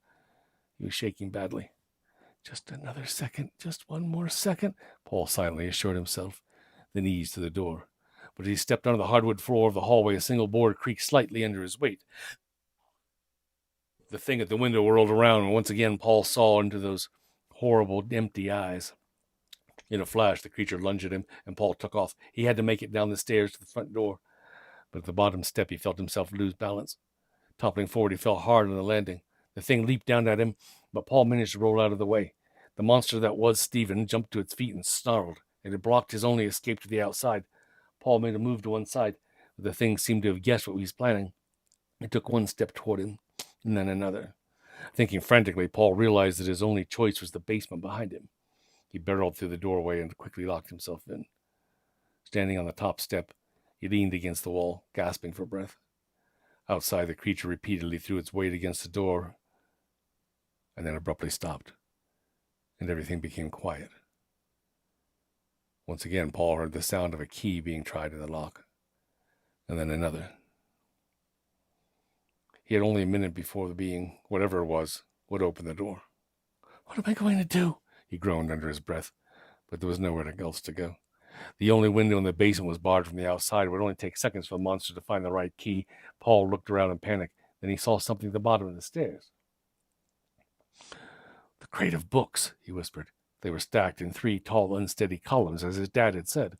He was shaking badly. "Just another second, just one more second," Paul silently assured himself, then eased to the door. But as he stepped onto the hardwood floor of the hallway, a single board creaked slightly under his weight. The thing at the window whirled around, and once again Paul saw into those horrible, empty eyes. In a flash, the creature lunged at him, and Paul took off. He had to make it down the stairs to the front door. But at the bottom step, he felt himself lose balance. Toppling forward, he fell hard on the landing. The thing leaped down at him, but Paul managed to roll out of the way. The monster that was Stephen jumped to its feet and snarled. It had blocked his only escape to the outside. Paul made a move to one side, but the thing seemed to have guessed what he was planning. It took one step toward him, and then another. Thinking frantically, Paul realized that his only choice was the basement behind him. He barreled through the doorway and quickly locked himself in. Standing on the top step, he leaned against the wall, gasping for breath. Outside, the creature repeatedly threw its weight against the door, and then abruptly stopped, and everything became quiet. Once again, Paul heard the sound of a key being tried in the lock, and then another. He had only a minute before the being, whatever it was, would open the door. "What am I going to do?" he groaned under his breath, but there was nowhere else to go. The only window in the basement was barred from the outside. It would only take seconds for the monster to find the right key. Paul looked around in panic. Then he saw something at the bottom of the stairs. "The crate of books," he whispered. They were stacked in 3 tall, unsteady columns, as his dad had said.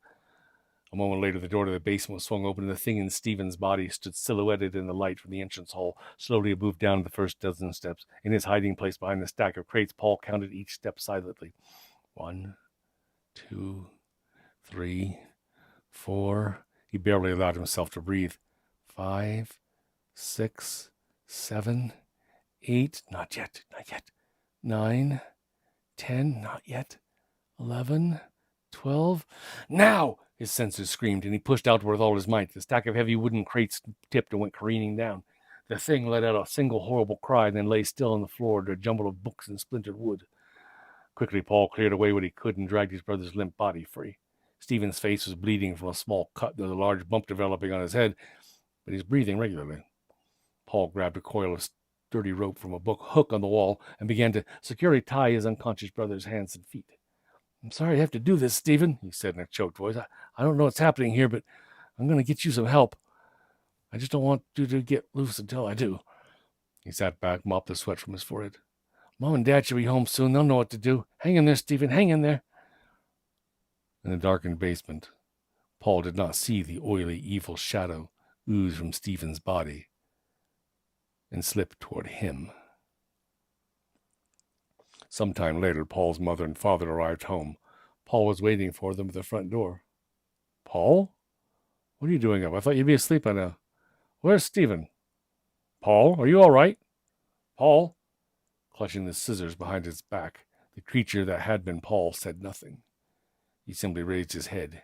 A moment later, the door to the basement was swung open, and the thing in Stephen's body stood silhouetted in the light from the entrance hall. Slowly, he moved down the first dozen steps. In his hiding place behind the stack of crates, Paul counted each step silently. 1, 2, 3, 4. He barely allowed himself to breathe. 5, 6, 7, 8. Not yet, not yet. 9, 10. Not yet. 11, 12. Now! His senses screamed, and he pushed outward with all his might. The stack of heavy wooden crates tipped and went careening down. The thing let out a single horrible cry, and then lay still on the floor under a jumble of books and splintered wood. Quickly, Paul cleared away what he could and dragged his brother's limp body free. Stephen's face was bleeding from a small cut. There was a large bump developing on his head, but he was breathing regularly. Paul grabbed a coil of sturdy rope from a hook on the wall and began to securely tie his unconscious brother's hands and feet. "I'm sorry I have to do this, Stephen," he said in a choked voice. I don't know what's happening here, but I'm going to get you some help. I just don't want you to get loose until I do." He sat back, mopped the sweat from his forehead. "Mom and Dad should be home soon. They'll know what to do. Hang in there, Stephen. Hang in there." In the darkened basement, Paul did not see the oily, evil shadow ooze from Stephen's body. and slipped toward him. Sometime later, Paul's mother and father arrived home. Paul was waiting for them at the front door. Paul? What are you doing up? I thought you'd be asleep by now. Where's Stephen? Paul, are you all right? Paul? Clutching the scissors behind his back, the creature that had been Paul said nothing. He simply raised his head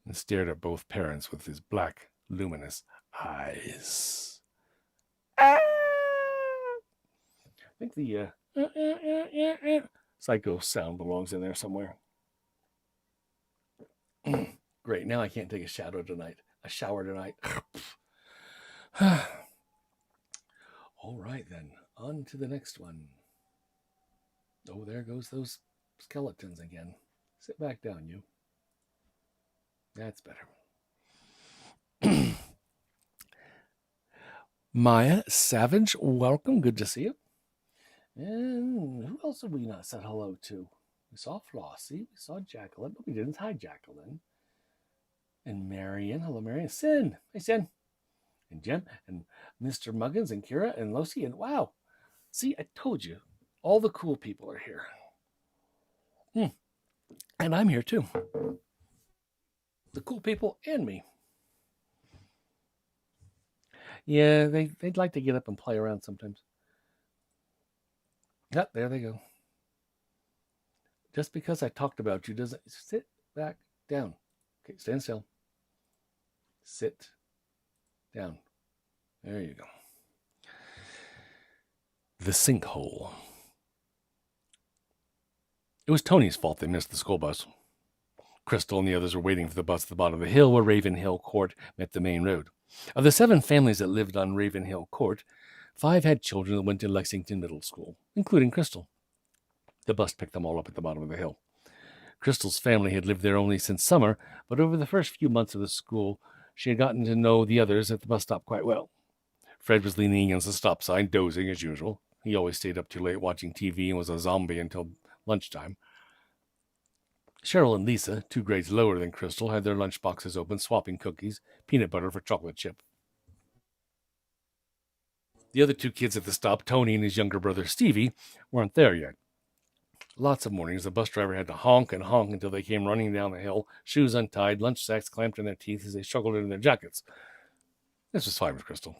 and stared at both parents with his black, luminous eyes. Ah! I think the psycho sound belongs in there somewhere. Great, now I can't take a shower tonight. All right, then. On to the next one. Oh, there goes those skeletons again. Sit back down, you. That's better. Maya Savage, welcome. Good to see you. And who else have we not said hello to? We saw Flossie. We saw Jacqueline, but we didn't. Hi, Jacqueline. And Marion. Hello, Marion. Sin. Hey, Sin. And Jem. And Mr. Muggins and Kira and Losi. And wow. See, I told you. All the cool people are here. And I'm here too. The cool people and me. Yeah, they'd like to get up and play around sometimes. Yep, there they go. Just because I talked about you doesn't... Sit back down. Okay, stand still. Sit down. There you go. The Sinkhole. It was Tony's fault they missed the school bus. Crystal and the others were waiting for the bus at the bottom of the hill where Ravenhill Court met the main road. Of the 7 families that lived on Ravenhill Court, 5 had children that went to Lexington Middle School, including Crystal. The bus picked them all up at the bottom of the hill. Crystal's family had lived there only since summer, but over the first few months of the school, she had gotten to know the others at the bus stop quite well. Fred was leaning against the stop sign, dozing as usual. He always stayed up too late watching TV and was a zombie until lunchtime. Cheryl and Lisa, 2 grades lower than Crystal, had their lunch boxes open, swapping cookies, peanut butter for chocolate chip. The other 2 kids at the stop, Tony and his younger brother Stevie, weren't there yet. Lots of mornings, the bus driver had to honk and honk until they came running down the hill, shoes untied, lunch sacks clamped in their teeth as they struggled into their jackets. This was fine with Crystal.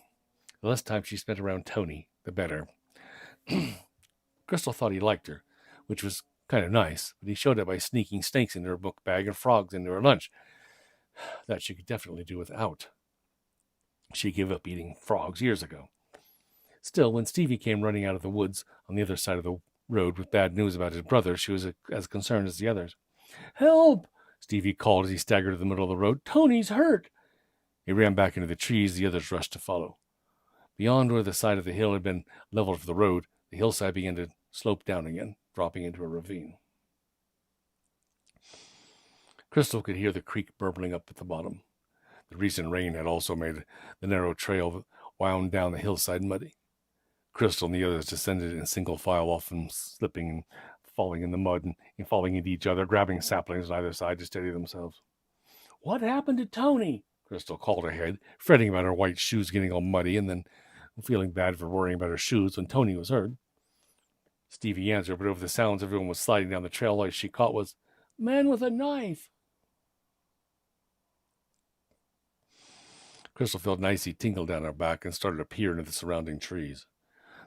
The less time she spent around Tony, the better. Crystal thought he liked her, which was kind of nice, but he showed it by sneaking snakes into her book bag and frogs into her lunch. That she could definitely do without. She gave up eating frogs years ago. Still, when Stevie came running out of the woods on the other side of the road with bad news about his brother, she was as concerned as the others. "Help!" Stevie called as he staggered to the middle of the road. "Tony's hurt!" He ran back into the trees. The others rushed to follow. Beyond where the side of the hill had been leveled for the road, the hillside began to slope down again, dropping into a ravine. Crystal could hear the creek burbling up at the bottom. The recent rain had also made the narrow trail that wound down the hillside muddy. Crystal and the others descended in single file, often slipping and falling in the mud and falling into each other, grabbing saplings on either side to steady themselves. "What happened to Tony?" Crystal called ahead, fretting about her white shoes getting all muddy and then feeling bad for worrying about her shoes when Tony was hurt. Stevie answered, but over the sounds everyone was sliding down the trail, all she caught was, "Man with a knife." Crystal felt an icy tingle down her back and started to peer into the surrounding trees.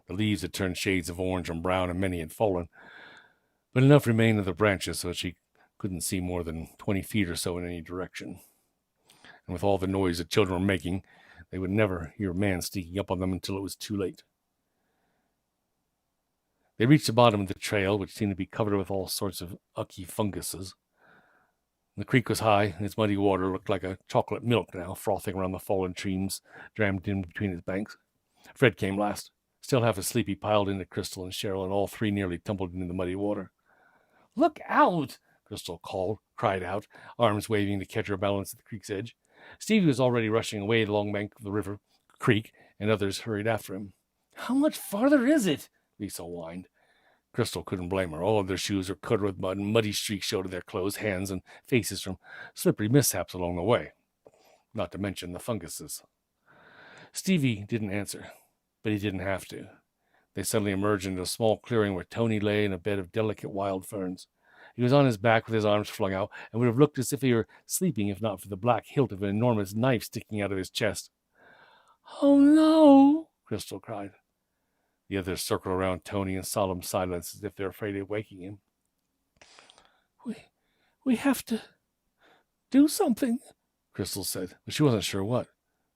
The leaves had turned shades of orange and brown, and many had fallen, but enough remained of the branches so she couldn't see more than 20 feet or so in any direction. And with all the noise the children were making, they would never hear a man sneaking up on them until it was too late. They reached the bottom of the trail, which seemed to be covered with all sorts of ucky funguses. The creek was high, and its muddy water looked like a chocolate milk now, frothing around the fallen trees jammed in between its banks. Fred came last. Still half asleep, he piled into Crystal and Cheryl, and all 3 nearly tumbled into the muddy water. "Look out!" Crystal cried out, arms waving to catch her balance at the creek's edge. Stevie was already rushing away along the bank of the creek, and others hurried after him. "How much farther is it?" Lisa whined. Crystal couldn't blame her. All of their shoes were covered with mud, and muddy streaks showed in their clothes, hands, and faces from slippery mishaps along the way, not to mention the funguses. Stevie didn't answer. But he didn't have to. They suddenly emerged into a small clearing where Tony lay in a bed of delicate wild ferns. He was on his back with his arms flung out and would have looked as if he were sleeping if not for the black hilt of an enormous knife sticking out of his chest. "Oh, no," Crystal cried. The others circled around Tony in solemn silence as if they were afraid of waking him. We have to do something," Crystal said, but she wasn't sure what.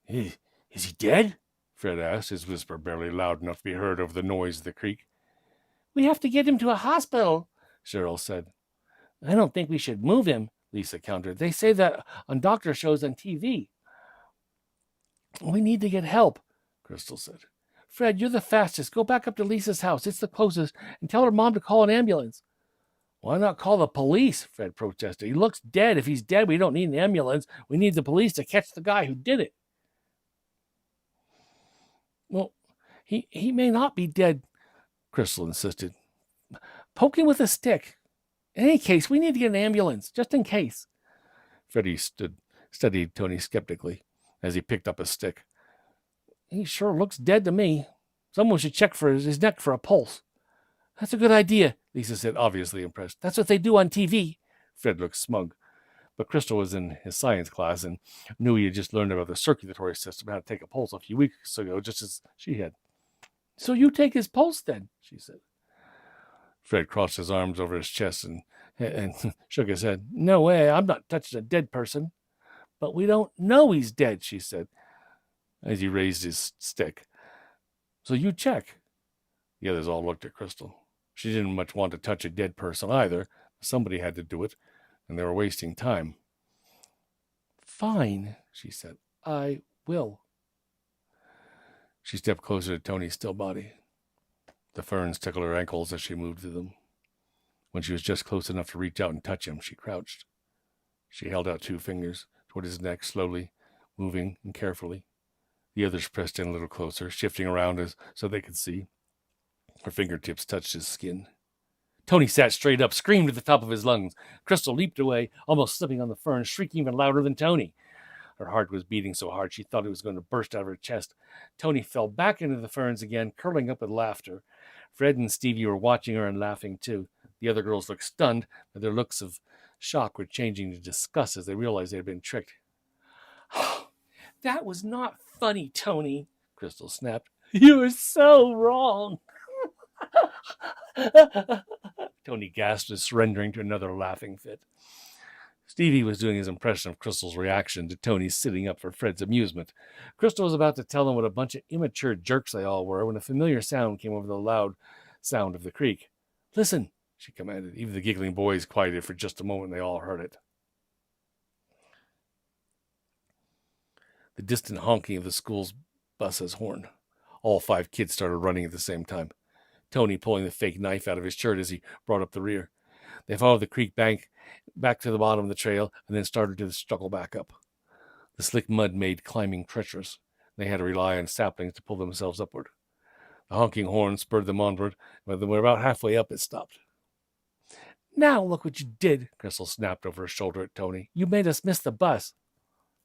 Is he dead?" Fred asked, his whisper barely loud enough to be heard over the noise of the creek. "We have to get him to a hospital," Cheryl said. "I don't think we should move him," Lisa countered. "They say that on doctor shows on TV." "We need to get help," Crystal said. "Fred, you're the fastest. Go back up to Lisa's house. It's the closest. And tell her mom to call an ambulance." "Why not call the police?" Fred protested. "He looks dead. If he's dead, we don't need an ambulance. We need the police to catch the guy who did it." "Well, he may not be dead," Crystal insisted. "Poke him with a stick. In any case, we need to get an ambulance, just in case." Freddie studied Tony skeptically as he picked up a stick. "He sure looks dead to me. Someone should check for his neck for a pulse." "That's a good idea," Lisa said, obviously impressed. "That's what they do on TV." Fred looked smug, but Crystal was in his science class and knew he had just learned about the circulatory system, how to take a pulse a few weeks ago, just as she had. "So you take his pulse then," she said. Fred crossed his arms over his chest and shook his head. "No way, I'm not touching a dead person." "But we don't know he's dead," she said, as he raised his stick. "So you check." The others all looked at Crystal. She didn't much want to touch a dead person either. Somebody had to do it, and they were wasting time. "Fine," she said. "I will." She stepped closer to Tony's still body. The ferns tickled her ankles as she moved through them. When she was just close enough to reach out and touch him, she crouched. She held out 2 fingers toward his neck, slowly, moving and carefully. The others pressed in a little closer, shifting around so they could see. Her fingertips touched his skin. Tony sat straight up, screamed at the top of his lungs. Crystal leaped away, almost slipping on the fern, shrieking even louder than Tony. Her heart was beating so hard she thought it was going to burst out of her chest. Tony fell back into the ferns again, curling up with laughter. Fred and Stevie were watching her and laughing too. The other girls looked stunned, but their looks of shock were changing to disgust as they realized they had been tricked. "That was not funny, Tony," Crystal snapped. "You were so wrong." Tony gasped, surrendering to another laughing fit. Stevie was doing his impression of Crystal's reaction to Tony's sitting up for Fred's amusement. Crystal was about to tell them what a bunch of immature jerks they all were when a familiar sound came over the loud sound of the creek. "Listen," she commanded. Even the giggling boys quieted for just a moment. They all heard it. The distant honking of the school's bus's horn. All 5 kids started running at the same time, Tony pulling the fake knife out of his shirt as he brought up the rear. They followed the creek bank back to the bottom of the trail and then started to struggle back up. The slick mud made climbing treacherous. They had to rely on saplings to pull themselves upward. The honking horn spurred them onward. When they were about halfway up, it stopped. "Now look what you did," Crystal snapped over her shoulder at Tony. "You made us miss the bus."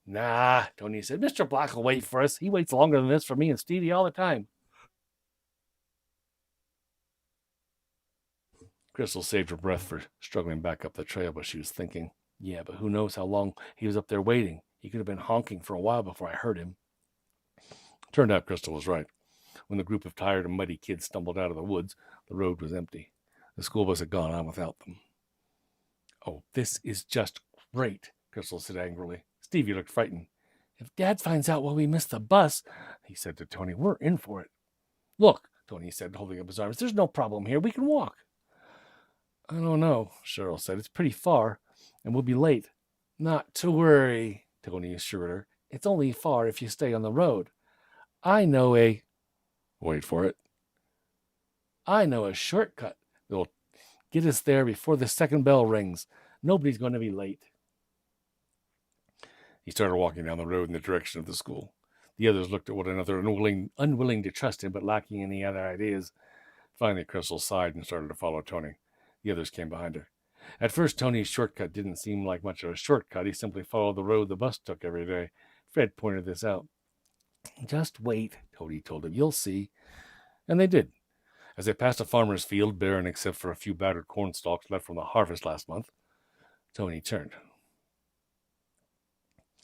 "Nah," Tony said. "Mr. Black will wait for us. He waits longer than this for me and Stevie all the time." Crystal saved her breath for struggling back up the trail, but she was thinking, "Yeah, but who knows how long he was up there waiting. He could have been honking for a while before I heard him." Turned out Crystal was right. When the group of tired and muddy kids stumbled out of the woods, the road was empty. The school bus had gone on without them. "Oh, this is just great," Crystal said angrily. Stevie looked frightened. "If Dad finds out why we missed the bus," he said to Tony, "we're in for it." "Look," Tony said, holding up his arms, "there's no problem here. We can walk." "I don't know," Cheryl said. "It's pretty far, and we'll be late." "Not to worry," Tony assured her. "It's only far if you stay on the road. I know a..." Wait for it. "I know a shortcut that'll get us there before the second bell rings. Nobody's going to be late." He started walking down the road in the direction of the school. The others looked at one another, unwilling to trust him, but lacking any other ideas. Finally, Crystal sighed and started to follow Tony. The others came behind her. At first, Tony's shortcut didn't seem like much of a shortcut. He simply followed the road the bus took every day. Fred pointed this out. "Just wait," Tony told him. You'll see. And they did. As they passed a farmer's field, barren except for a few battered corn stalks left from the harvest last month, Tony turned.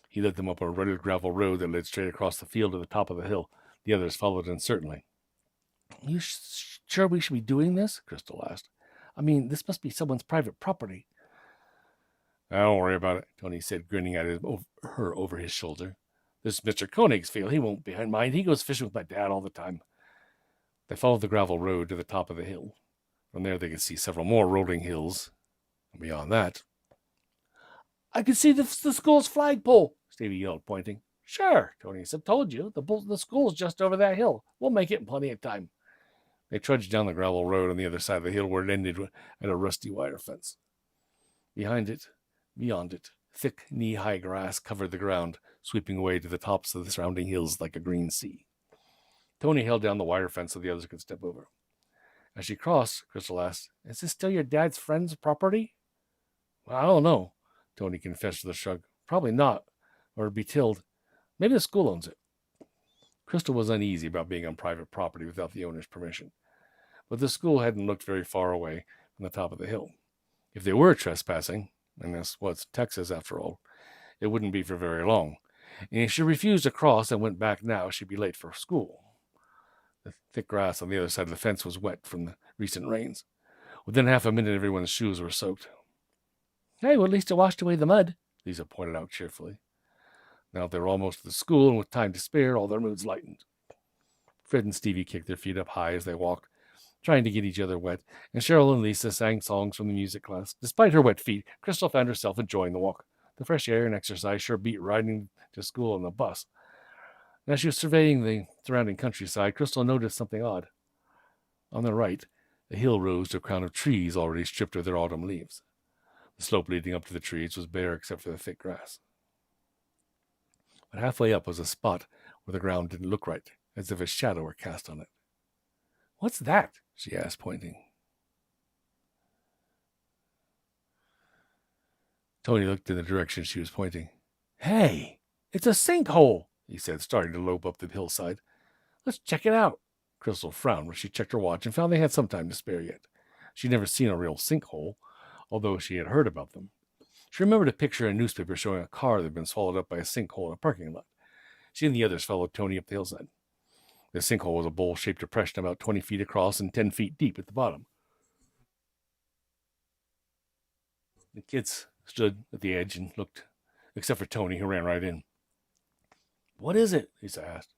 He led them up a rutted gravel road that led straight across the field to the top of the hill. The others followed uncertainly. You sure we should be doing this? Crystal asked. I mean, this must be someone's private property. Don't worry about it, Tony said, grinning at her over his shoulder. This is Mr. Koenig's field. He won't mind. He goes fishing with my dad all the time. They followed the gravel road to the top of the hill. From there they could see several more rolling hills. And beyond that... I can see the school's flagpole, Stevie yelled, pointing. Sure, Tony said. Told you. The school's just over that hill. We'll make it in plenty of time. They trudged down the gravel road on the other side of the hill where it ended at a rusty wire fence. Behind it, beyond it, thick, knee-high grass covered the ground, sweeping away to the tops of the surrounding hills like a green sea. Tony held down the wire fence so the others could step over. As she crossed, Crystal asked, Is this still your dad's friend's property? Well, I don't know, Tony confessed with a shrug. Probably not, or it'd be tilled. Maybe the school owns it. Crystal was uneasy about being on private property without the owner's permission. But the school hadn't looked very far away from the top of the hill. If they were trespassing, and this was Texas after all, it wouldn't be for very long. And if she refused to cross and went back now, she'd be late for school. The thick grass on the other side of the fence was wet from the recent rains. Within half a minute, everyone's shoes were soaked. Hey, well, at least it washed away the mud, Lisa pointed out cheerfully. Now they were almost at the school, and with time to spare, all their moods lightened. Fred and Stevie kicked their feet up high as they walked, trying to get each other wet, and Cheryl and Lisa sang songs from the music class. Despite her wet feet, Crystal found herself enjoying the walk. The fresh air and exercise sure beat riding to school on the bus. And as she was surveying the surrounding countryside, Crystal noticed something odd. On the right, the hill rose to a crown of trees already stripped of their autumn leaves. The slope leading up to the trees was bare except for the thick grass. But halfway up was a spot where the ground didn't look right, as if a shadow were cast on it. What's that? She asked, pointing. Tony looked in the direction she was pointing. Hey, it's a sinkhole, he said, starting to lope up the hillside. Let's check it out. Crystal frowned when she checked her watch and found they had some time to spare yet. She'd never seen a real sinkhole, although she had heard about them. She remembered a picture in a newspaper showing a car that had been swallowed up by a sinkhole in a parking lot. She and the others followed Tony up the hillside. The sinkhole was a bowl-shaped depression about 20 feet across and 10 feet deep at the bottom. The kids stood at the edge and looked, except for Tony, who ran right in. What is it? Lisa asked.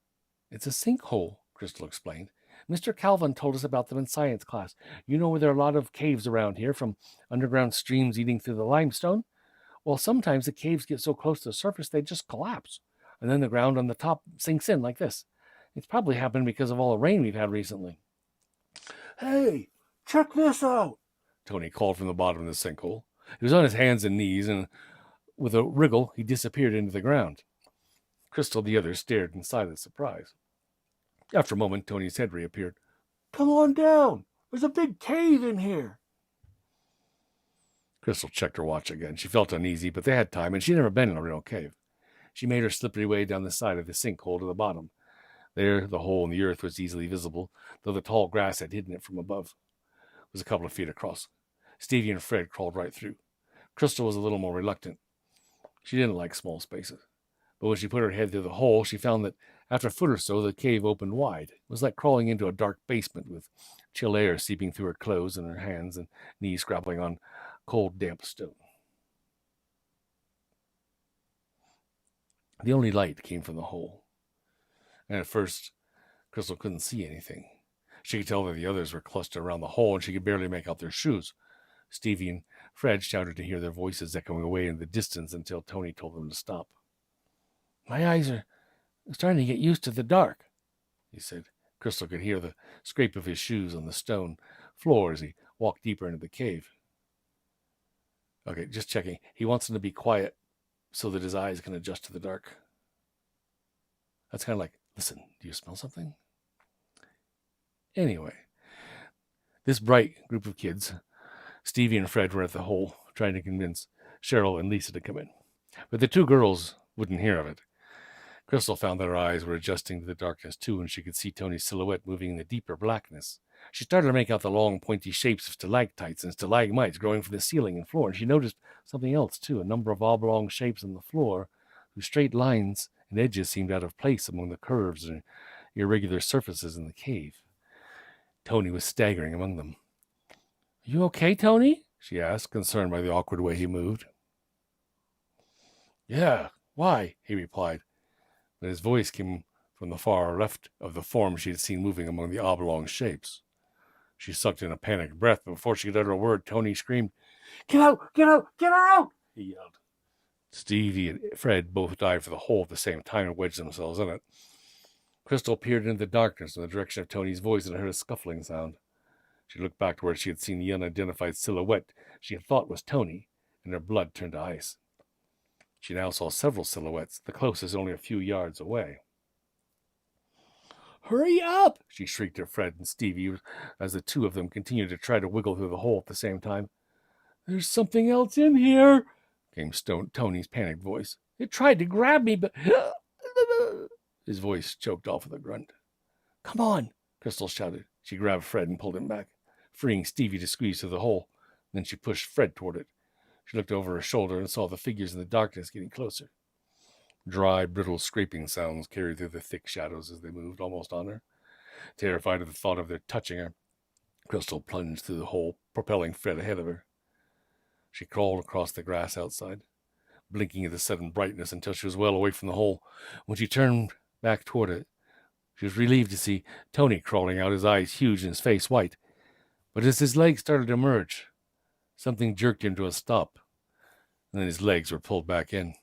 It's a sinkhole, Crystal explained. Mr. Calvin told us about them in science class. You know where there are a lot of caves around here from underground streams eating through the limestone? Well, sometimes the caves get so close to the surface they just collapse, and then the ground on the top sinks in like this. It's probably happened because of all the rain we've had recently. Hey, check this out, Tony called from the bottom of the sinkhole. He was on his hands and knees, and with a wriggle, he disappeared into the ground. Crystal and the others stared in silent surprise. After a moment, Tony's head reappeared. Come on down. There's a big cave in here. Crystal checked her watch again. She felt uneasy, but they had time, and she'd never been in a real cave. She made her slippery way down the side of the sinkhole to the bottom. There, the hole in the earth was easily visible, though the tall grass had hidden it from above. It was a couple of feet across. Stevie and Fred crawled right through. Crystal was a little more reluctant. She didn't like small spaces. But when she put her head through the hole, she found that after a foot or so, the cave opened wide. It was like crawling into a dark basement with chill air seeping through her clothes and her hands and knees scrabbling on cold, damp stone. The only light came from the hole. And at first, Crystal couldn't see anything. She could tell that the others were clustered around the hole, and she could barely make out their shoes. Stevie and Fred shouted to hear their voices echoing away in the distance until Tony told them to stop. My eyes are starting to get used to the dark, he said. Crystal could hear the scrape of his shoes on the stone floor as he walked deeper into the cave. Okay, just checking. He wants them to be quiet so that his eyes can adjust to the dark. That's kind of like, listen, do you smell something? Anyway, this bright group of kids, Stevie and Fred, were at the hole trying to convince Cheryl and Lisa to come in. But the two girls wouldn't hear of it. Crystal found that her eyes were adjusting to the darkness too, and she could see Tony's silhouette moving in the deeper blackness. She started to make out the long, pointy shapes of stalactites and stalagmites growing from the ceiling and floor, and she noticed something else too, a number of oblong shapes on the floor, whose straight lines and edges seemed out of place among the curves and irregular surfaces in the cave. Tony was staggering among them. "Are you okay, Tony?" she asked, concerned by the awkward way he moved. "Yeah, why?" he replied, but his voice came from the far left of the form she had seen moving among the oblong shapes. She sucked in a panicked breath, but before she could utter a word, Tony screamed, "Get out! Get out! Get out!" he yelled. Stevie and Fred both dived for the hole at the same time and wedged themselves in it. Crystal peered into the darkness in the direction of Tony's voice and heard a scuffling sound. She looked back to where she had seen the unidentified silhouette she had thought was Tony, and her blood turned to ice. She now saw several silhouettes, the closest only a few yards away. "Hurry up!" she shrieked at Fred and Stevie as the two of them continued to try to wiggle through the hole at the same time. "There's something else in here," came Tony's panicked voice. "It tried to grab me, but..." His voice choked off with a grunt. "Come on," Crystal shouted. She grabbed Fred and pulled him back, freeing Stevie to squeeze through the hole. Then she pushed Fred toward it. She looked over her shoulder and saw the figures in the darkness getting closer. Dry, brittle scraping sounds carried through the thick shadows as they moved almost on her. Terrified at the thought of their touching her, Crystal plunged through the hole, propelling Fred ahead of her. She crawled across the grass outside, blinking at the sudden brightness until she was well away from the hole. When she turned back toward it, she was relieved to see Tony crawling out, his eyes huge and his face white. But as his legs started to emerge, something jerked him to a stop, and then his legs were pulled back in.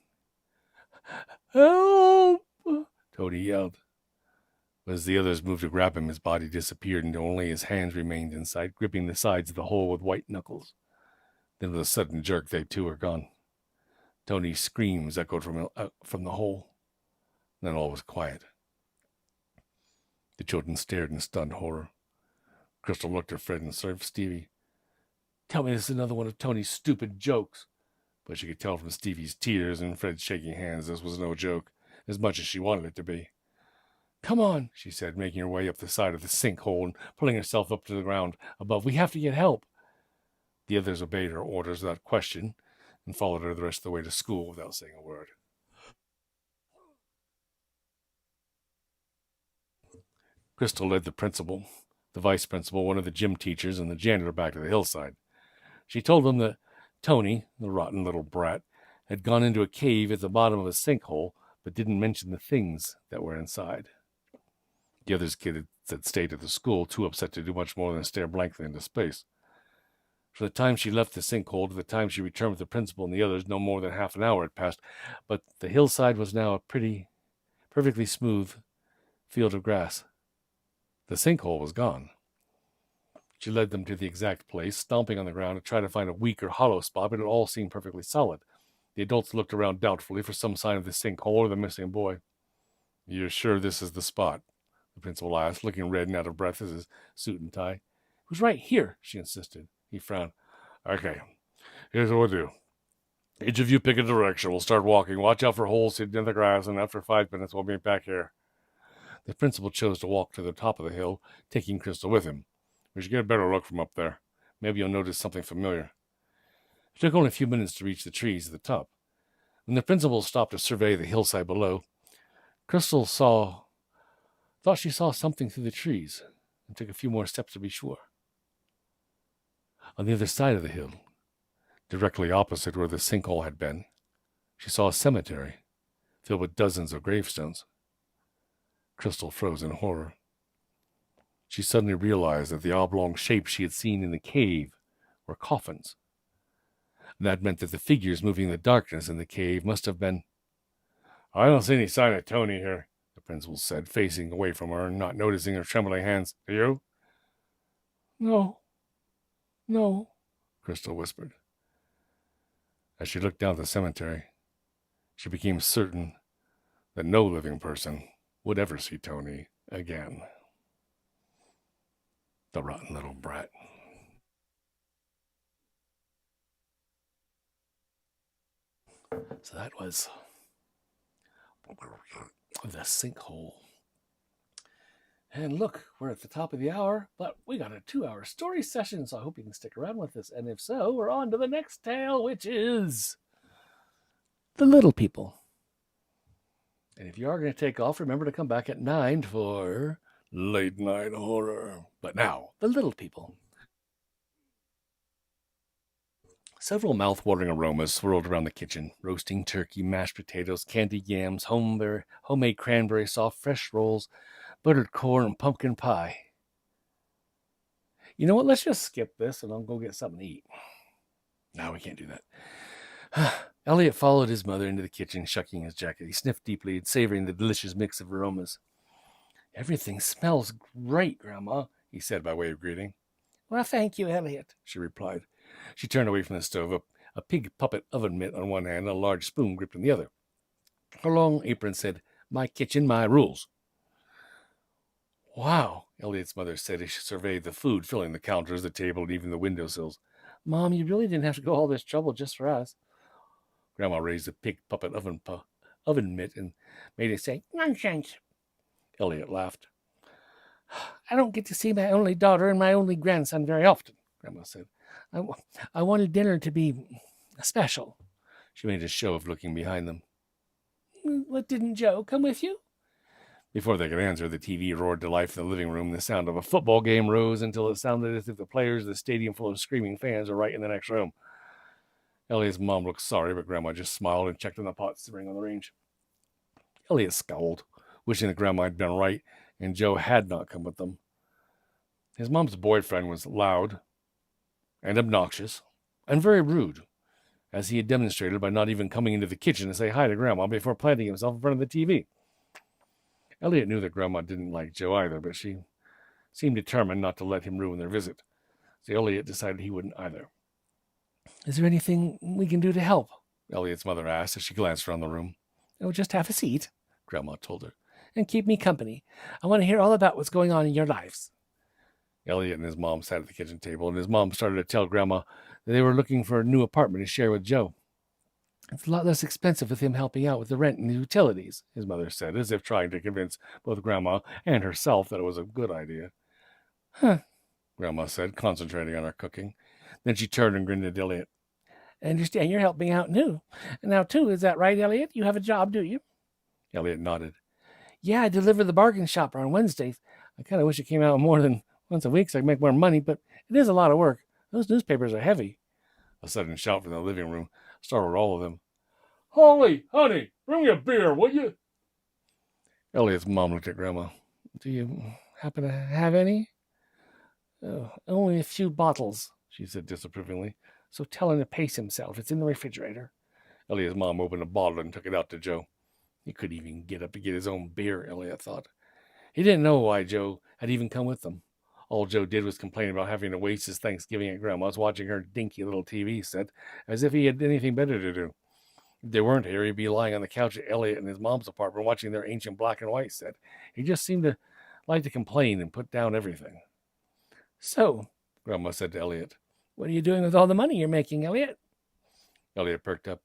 "Help!" Tony yelled. But as the others moved to grab him, his body disappeared and only his hands remained inside, gripping the sides of the hole with white knuckles. Then with a sudden jerk, they too were gone. Tony's screams echoed from the hole. Then all was quiet. The children stared in stunned horror. Crystal looked at Fred and Stevie. "Tell me this is another one of Tony's stupid jokes." But she could tell from Stevie's tears and Fred's shaking hands this was no joke, as much as she wanted it to be. "Come on," she said, making her way up the side of the sinkhole and pulling herself up to the ground above. "We have to get help." The others obeyed her orders without question and followed her the rest of the way to school without saying a word. Crystal led the principal, the vice principal, one of the gym teachers, and the janitor back to the hillside. She told them that Tony, the rotten little brat, had gone into a cave at the bottom of a sinkhole, but didn't mention the things that were inside. The other kids had stayed at the school, too upset to do much more than stare blankly into space. From the time she left the sinkhole to the time she returned with the principal and the others, no more than half an hour had passed, but the hillside was now a perfectly smooth field of grass. The sinkhole was gone. She led them to the exact place, stomping on the ground to try to find a weak or hollow spot, but it all seemed perfectly solid. The adults looked around doubtfully for some sign of the sinkhole or the missing boy. "You're sure this is the spot?" the principal asked, looking red and out of breath as his suit and tie. "It was right here," she insisted. He frowned. "Okay, here's what we'll do. Each of you pick a direction. We'll start walking. Watch out for holes hidden in the grass, and after 5 minutes, we'll meet back here." The principal chose to walk to the top of the hill, taking Crystal with him. "We should get a better look from up there. Maybe you'll notice something familiar." It took only a few minutes to reach the trees at the top. When the principal stopped to survey the hillside below, Crystal thought she saw something through the trees and took a few more steps to be sure. On the other side of the hill, directly opposite where the sinkhole had been, she saw a cemetery filled with dozens of gravestones. Crystal froze in horror. She suddenly realized that the oblong shapes she had seen in the cave were coffins. That meant that the figures moving in the darkness in the cave must have been... "I don't see any sign of Tony here," the principal said, facing away from her and not noticing her trembling hands. "Do you?" No, Crystal whispered. As she looked down the cemetery, she became certain that no living person would ever see Tony again. The rotten little brat. So that was The Sinkhole. And look, we're at the top of the hour, but we got a 2-hour story session, so I hope you can stick around with us. And if so, we're on to the next tale, which is The Little People. And if you are going to take off, remember to come back at 9 for Late Night Horror. But now, The Little People. Several mouth-watering aromas swirled around the kitchen. Roasting turkey, mashed potatoes, candied yams, homemade cranberry sauce, fresh rolls, buttered corn, and pumpkin pie. You know what? Let's just skip this and I'll go get something to eat. No, we can't do that. Elliot followed his mother into the kitchen, shucking his jacket. He sniffed deeply and savoring the delicious mix of aromas. Everything smells great, Grandma, he said by way of greeting. Well, thank you, Elliot, she replied. She turned away from the stove, a pig puppet oven mitt on one hand and a large spoon gripped in the other. Her long apron said, "My kitchen, my rules." Wow, Elliot's mother said as she surveyed the food filling the counters, the table, and even the windowsills. Mom, you really didn't have to go all this trouble just for us. Grandma raised the pig puppet oven mitt and made it say, "Nonsense." Elliot laughed. I don't get to see my only daughter and my only grandson very often, Grandma said. I wanted dinner to be special. She made a show of looking behind them. What, didn't Joe come with you? Before they could answer, the TV roared to life in the living room. The sound of a football game rose until it sounded as if the players of the stadium full of screaming fans were right in the next room. Elliot's mom looked sorry, but Grandma just smiled and checked on the pot simmering on the range. Elliot scowled, wishing that Grandma had been right and Joe had not come with them. His mom's boyfriend was loud and obnoxious and very rude, as he had demonstrated by not even coming into the kitchen to say hi to Grandma before planting himself in front of the TV. Elliot knew that Grandma didn't like Joe either, but she seemed determined not to let him ruin their visit. So Elliot decided he wouldn't either. Is there anything we can do to help? Elliot's mother asked as she glanced around the room. Oh, just have a seat, Grandma told her, and keep me company. I want to hear all about what's going on in your lives. Elliot and his mom sat at the kitchen table, and his mom started to tell Grandma that they were looking for a new apartment to share with Joe. It's a lot less expensive with him helping out with the rent and the utilities, his mother said, as if trying to convince both Grandma and herself that it was a good idea. Huh, Grandma said, concentrating on her cooking. Then she turned and grinned at Elliot. I understand you're helping out now, too. Is that right, Elliot? You have a job, do you? Elliot nodded. Yeah, I deliver the bargain shopper on Wednesdays. I kind of wish it came out more than once a week so I could make more money, but it is a lot of work. Those newspapers are heavy. A sudden shout from the living room startled all of them. Holly, honey, bring me a beer, will you? Elliot's mom looked at Grandma. Do you happen to have any? Oh, only a few bottles, she said disapprovingly. So tell him to pace himself. It's in the refrigerator. Elliot's mom opened a bottle and took it out to Joe. He couldn't even get up to get his own beer, Elliot thought. He didn't know why Joe had even come with them. All Joe did was complain about having to waste his Thanksgiving at Grandma's watching her dinky little TV set, as if he had anything better to do. If they weren't here, he'd be lying on the couch at Elliot and his mom's apartment watching their ancient black and white set. He just seemed to like to complain and put down everything. So, Grandma said to Elliot, what are you doing with all the money you're making, Elliot? Elliot perked up.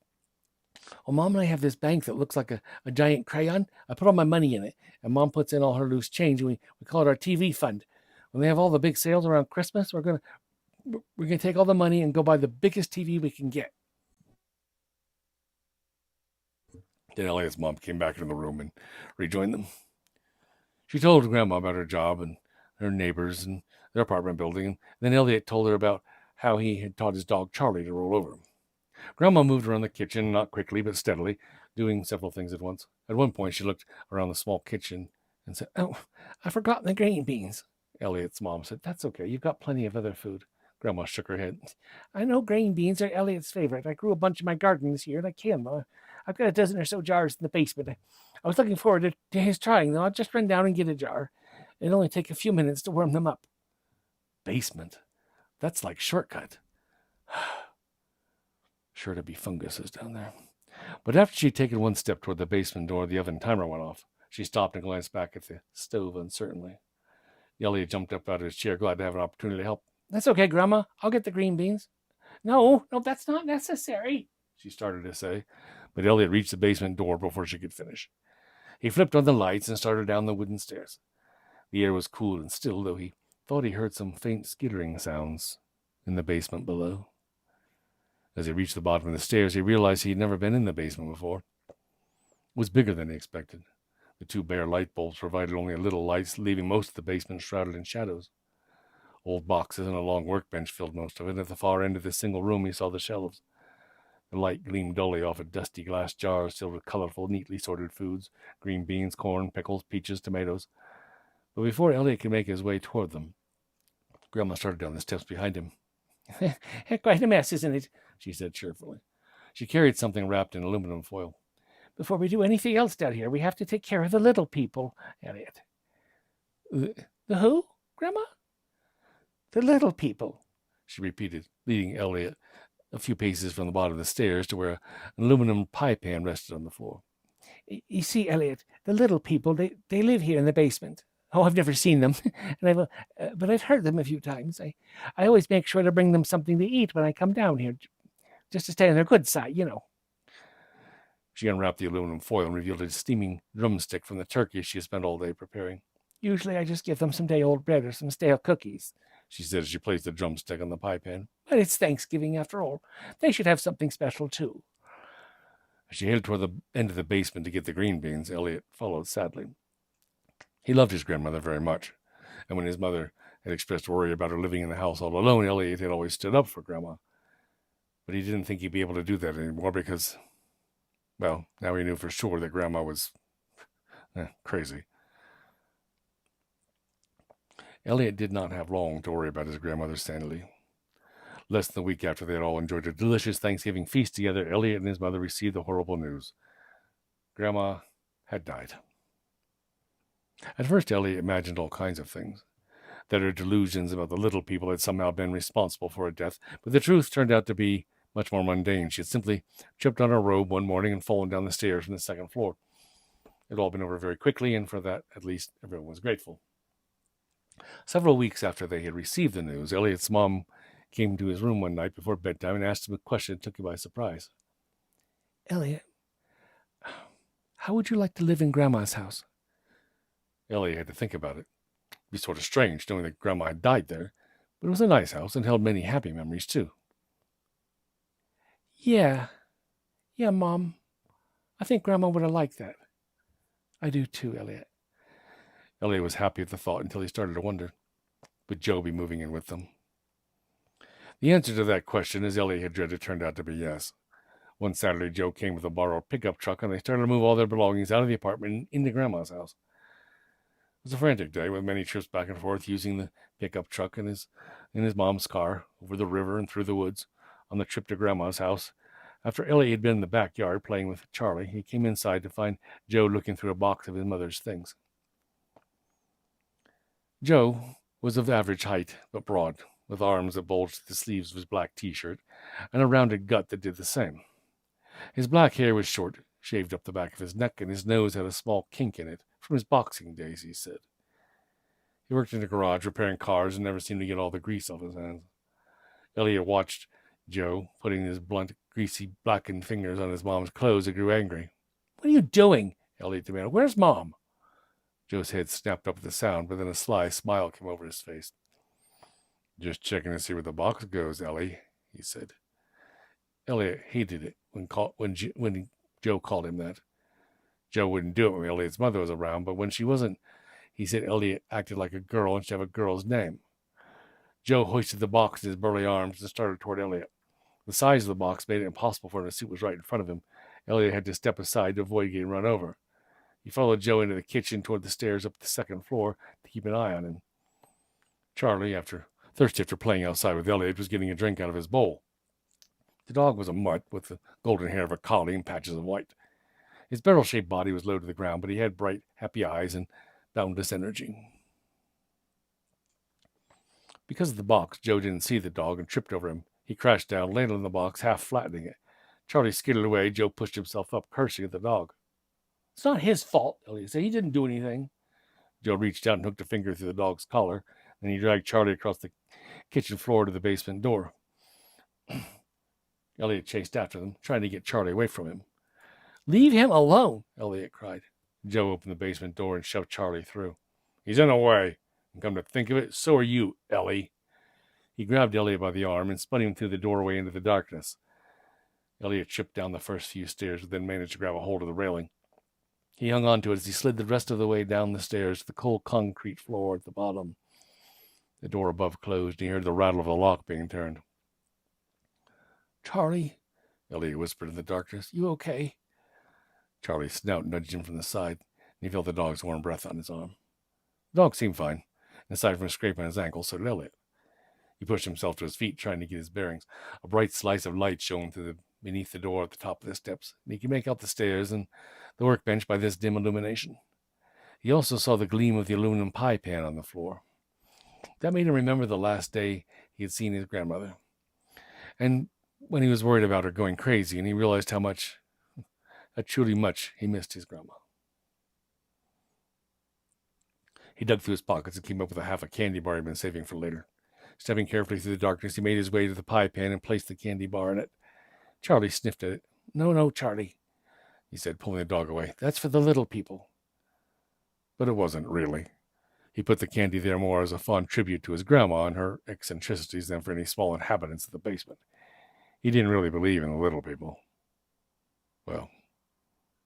Well, Mom and I have this bank that looks like a giant crayon. I put all my money in it, and Mom puts in all her loose change, and we call it our TV fund. When they have all the big sales around Christmas, we're gonna take all the money and go buy the biggest TV we can get. Then Elliot's mom came back into the room and rejoined them. She told Grandma about her job and her neighbors and their apartment building, and then Elliot told her about how he had taught his dog Charlie to roll over. Grandma moved around the kitchen, not quickly but steadily, doing several things at once. At one point, she looked around the small kitchen and said, Oh, I've forgotten the green beans. Elliot's mom said, That's okay. You've got plenty of other food. Grandma shook her head. I know green beans are Elliot's favorite. I grew a bunch in my garden this year, and I killed them. I've got a dozen or so jars in the basement. I was looking forward to his trying them. I'll just run down and get a jar. It'll only take a few minutes to warm them up. Basement? That's like shortcut. Sure to be funguses down there. But after she'd taken one step toward the basement door, the oven timer went off. She stopped and glanced back at the stove uncertainly. Elliot jumped up out of his chair, glad to have an opportunity to help. That's okay, Grandma. I'll get the green beans. No, that's not necessary, she started to say. But Elliot reached the basement door before she could finish. He flipped on the lights and started down the wooden stairs. The air was cool and still, though he thought he heard some faint skittering sounds in the basement below. As he reached the bottom of the stairs, he realized he had never been in the basement before. It was bigger than he expected. The two bare light bulbs provided only a little light, leaving most of the basement shrouded in shadows. Old boxes and a long workbench filled most of it. At the far end of this single room, he saw the shelves. The light gleamed dully off of dusty glass jars filled with colorful, neatly sorted foods: green beans, corn, pickles, peaches, tomatoes. But before Elliot could make his way toward them, Grandma started down the steps behind him. "Quite a mess, isn't it?" she said cheerfully. She carried something wrapped in aluminum foil. "Before we do anything else down here, we have to take care of the little people, Elliot." The who, Grandma?" "The little people," she repeated, leading Elliot a few paces from the bottom of the stairs to where an aluminum pie pan rested on the floor. "You see, Elliot, the little people, they live here in the basement. Oh, I've never seen them, and but I've heard them a few times. I always make sure to bring them something to eat when I come down here, just to stay on their good side, you know." She unwrapped the aluminum foil and revealed a steaming drumstick from the turkey she had spent all day preparing. "Usually I just give them some day-old bread or some stale cookies," she said as she placed the drumstick on the pie pan. "But it's Thanksgiving after all. They should have something special too." As she headed toward the end of the basement to get the green beans, Elliot followed sadly. He loved his grandmother very much, and when his mother had expressed worry about her living in the house all alone, Elliot had always stood up for Grandma. But he didn't think he'd be able to do that anymore because, well, now he knew for sure that Grandma was crazy. Elliot did not have long to worry about his grandmother's sanity. Less than a week after they had all enjoyed a delicious Thanksgiving feast together, Elliot and his mother received the horrible news. Grandma had died. At first, Elliot imagined all kinds of things. That her delusions about the little people had somehow been responsible for her death, but the truth turned out to be much more mundane. She had simply tripped on her robe one morning and fallen down the stairs from the second floor. It had all been over very quickly, and for that, at least, everyone was grateful. Several weeks after they had received the news, Elliot's mom came to his room one night before bedtime and asked him a question that took him by surprise. "Elliot, how would you like to live in Grandma's house?" Elliot had to think about it. It'd be sort of strange knowing that Grandma had died there, but it was a nice house and held many happy memories too. Yeah, Mom. I think Grandma would have liked that." "I do too, Elliot." Elliot was happy at the thought until he started to wonder, would Joe be moving in with them? The answer to that question, as Elliot had dreaded, turned out to be yes. One Saturday, Joe came with a borrowed pickup truck, and they started to move all their belongings out of the apartment and into Grandma's house. It was a frantic day, with many trips back and forth using the pickup truck and his mom's car over the river and through the woods. On the trip to Grandma's house, after Elliot had been in the backyard playing with Charlie, he came inside to find Joe looking through a box of his mother's things. Joe was of average height, but broad, with arms that bulged at the sleeves of his black T-shirt, and a rounded gut that did the same. His black hair was short, shaved up the back of his neck, and his nose had a small kink in it, from his boxing days, he said. He worked in a garage repairing cars and never seemed to get all the grease off his hands. Elliot watched Joe putting his blunt, greasy, blackened fingers on his mom's clothes and grew angry. "What are you doing?" Elliot demanded. "Where's Mom?" Joe's head snapped up at the sound, but then a sly smile came over his face. "Just checking to see where the box goes, Ellie," he said. Elliot hated it when Joe called him that. Joe wouldn't do it when Elliot's mother was around, but when she wasn't, he said Elliot acted like a girl and should have a girl's name. Joe hoisted the box in his burly arms and started toward Elliot. The size of the box made it impossible for him to see what was right in front of him. Elliot had to step aside to avoid getting run over. He followed Joe into the kitchen toward the stairs up the second floor to keep an eye on him. Charlie, thirsty after playing outside with Elliot, was getting a drink out of his bowl. The dog was a mutt with the golden hair of a collie and patches of white. His barrel-shaped body was low to the ground, but he had bright, happy eyes and boundless energy. Because of the box, Joe didn't see the dog and tripped over him. He crashed down, landed on the box, half flattening it. Charlie skidded away. Joe pushed himself up, cursing at the dog. "It's not his fault," Elliot said. "He didn't do anything." Joe reached out and hooked a finger through the dog's collar, and he dragged Charlie across the kitchen floor to the basement door. Elliot chased after them, trying to get Charlie away from him. "Leave him alone," Elliot cried. Joe opened the basement door and shoved Charlie through. He's in the way. And come to think of it, so are you, Ellie. He grabbed Elliot by the arm and spun him through the doorway into the darkness. Elliot tripped down the first few stairs, but then managed to grab a hold of the railing. He hung on to it as he slid the rest of the way down the stairs to the cold concrete floor at the bottom. The door above closed, and he heard the rattle of the lock being turned. Charlie, Elliot whispered in the darkness, you okay? Charlie's snout nudged him from the side, and he felt the dog's warm breath on his arm. The dog seemed fine, and aside from a scrape on his ankle, so did Elliot. He pushed himself to his feet, trying to get his bearings. A bright slice of light shone beneath the door at the top of the steps, and he could make out the stairs and the workbench by this dim illumination. He also saw the gleam of the aluminum pie pan on the floor. That made him remember the last day he had seen his grandmother, and when he was worried about her going crazy, and he realized how truly much he missed his grandma. He dug through his pockets and came up with half a candy bar he'd been saving for later. Stepping carefully through the darkness, he made his way to the pie pan and placed the candy bar in it. Charlie sniffed at it. No, Charlie, he said, pulling the dog away. That's for the little people. But it wasn't really. He put the candy there more as a fond tribute to his grandma and her eccentricities than for any small inhabitants of the basement. He didn't really believe in the little people. Well,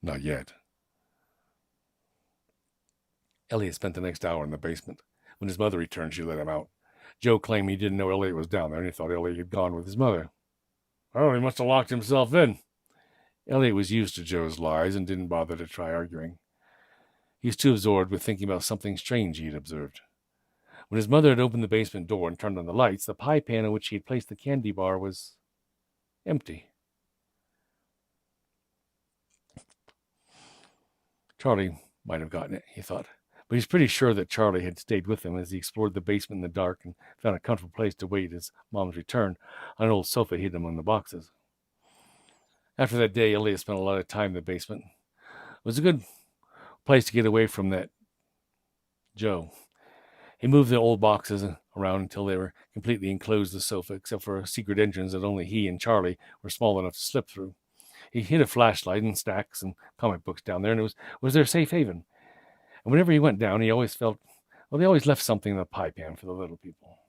not yet. Elliot spent the next hour in the basement. When his mother returned, she let him out. Joe claimed he didn't know Elliot was down there, and he thought Elliot had gone with his mother. Oh, he must have locked himself in. Elliot was used to Joe's lies and didn't bother to try arguing. He was too absorbed with thinking about something strange he had observed. When his mother had opened the basement door and turned on the lights, the pie pan in which he had placed the candy bar was empty. Charlie might have gotten it, he thought, but he's pretty sure that Charlie had stayed with him as he explored the basement in the dark and found a comfortable place to wait his mom's return on an old sofa hidden among the boxes. After that day, Elliot spent a lot of time in the basement. It was a good place to get away from that Joe. He moved the old boxes around until they were completely enclosed the sofa, except for a secret entrance that only he and Charlie were small enough to slip through. He hid a flashlight and stacks and comic books down there, and it was their safe haven. And whenever he went down, he always felt, they always left something in the pie pan for the little people.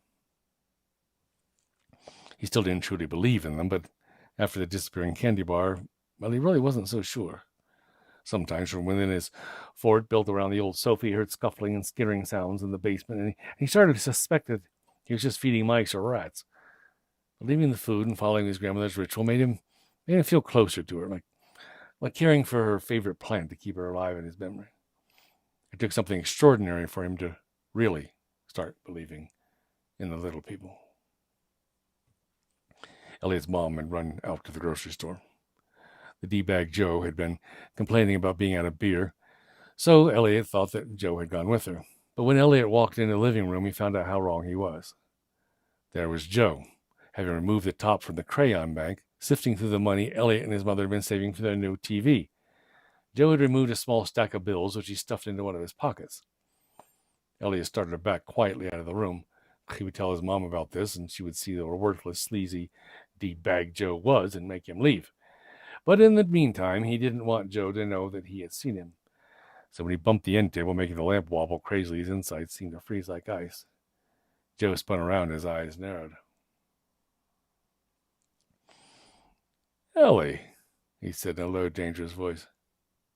He still didn't truly believe in them, but after the disappearing candy bar, he really wasn't so sure. Sometimes from within his fort built around the old sofa, he heard scuffling and skittering sounds in the basement, and he started to suspect that he was just feeding mice or rats. Leaving the food and following his grandmother's ritual made him feel closer to her, like caring for her favorite plant to keep her alive in his memory. It took something extraordinary for him to really start believing in the little people. Elliot's mom had run out to the grocery store. The D-bag Joe had been complaining about being out of beer, so Elliot thought that Joe had gone with her. But when Elliot walked into the living room, he found out how wrong he was. There was Joe, having removed the top from the crayon bank, sifting through the money Elliot and his mother had been saving for their new TV. Joe had removed a small stack of bills, which he stuffed into one of his pockets. Elliot started to back quietly out of the room. He would tell his mom about this, and she would see the worthless, sleazy D-bag Joe was and make him leave. But in the meantime, he didn't want Joe to know that he had seen him. So when he bumped the end table, making the lamp wobble crazily, his insides seemed to freeze like ice. Joe spun around, his eyes narrowed. Ellie, he said in a low, dangerous voice,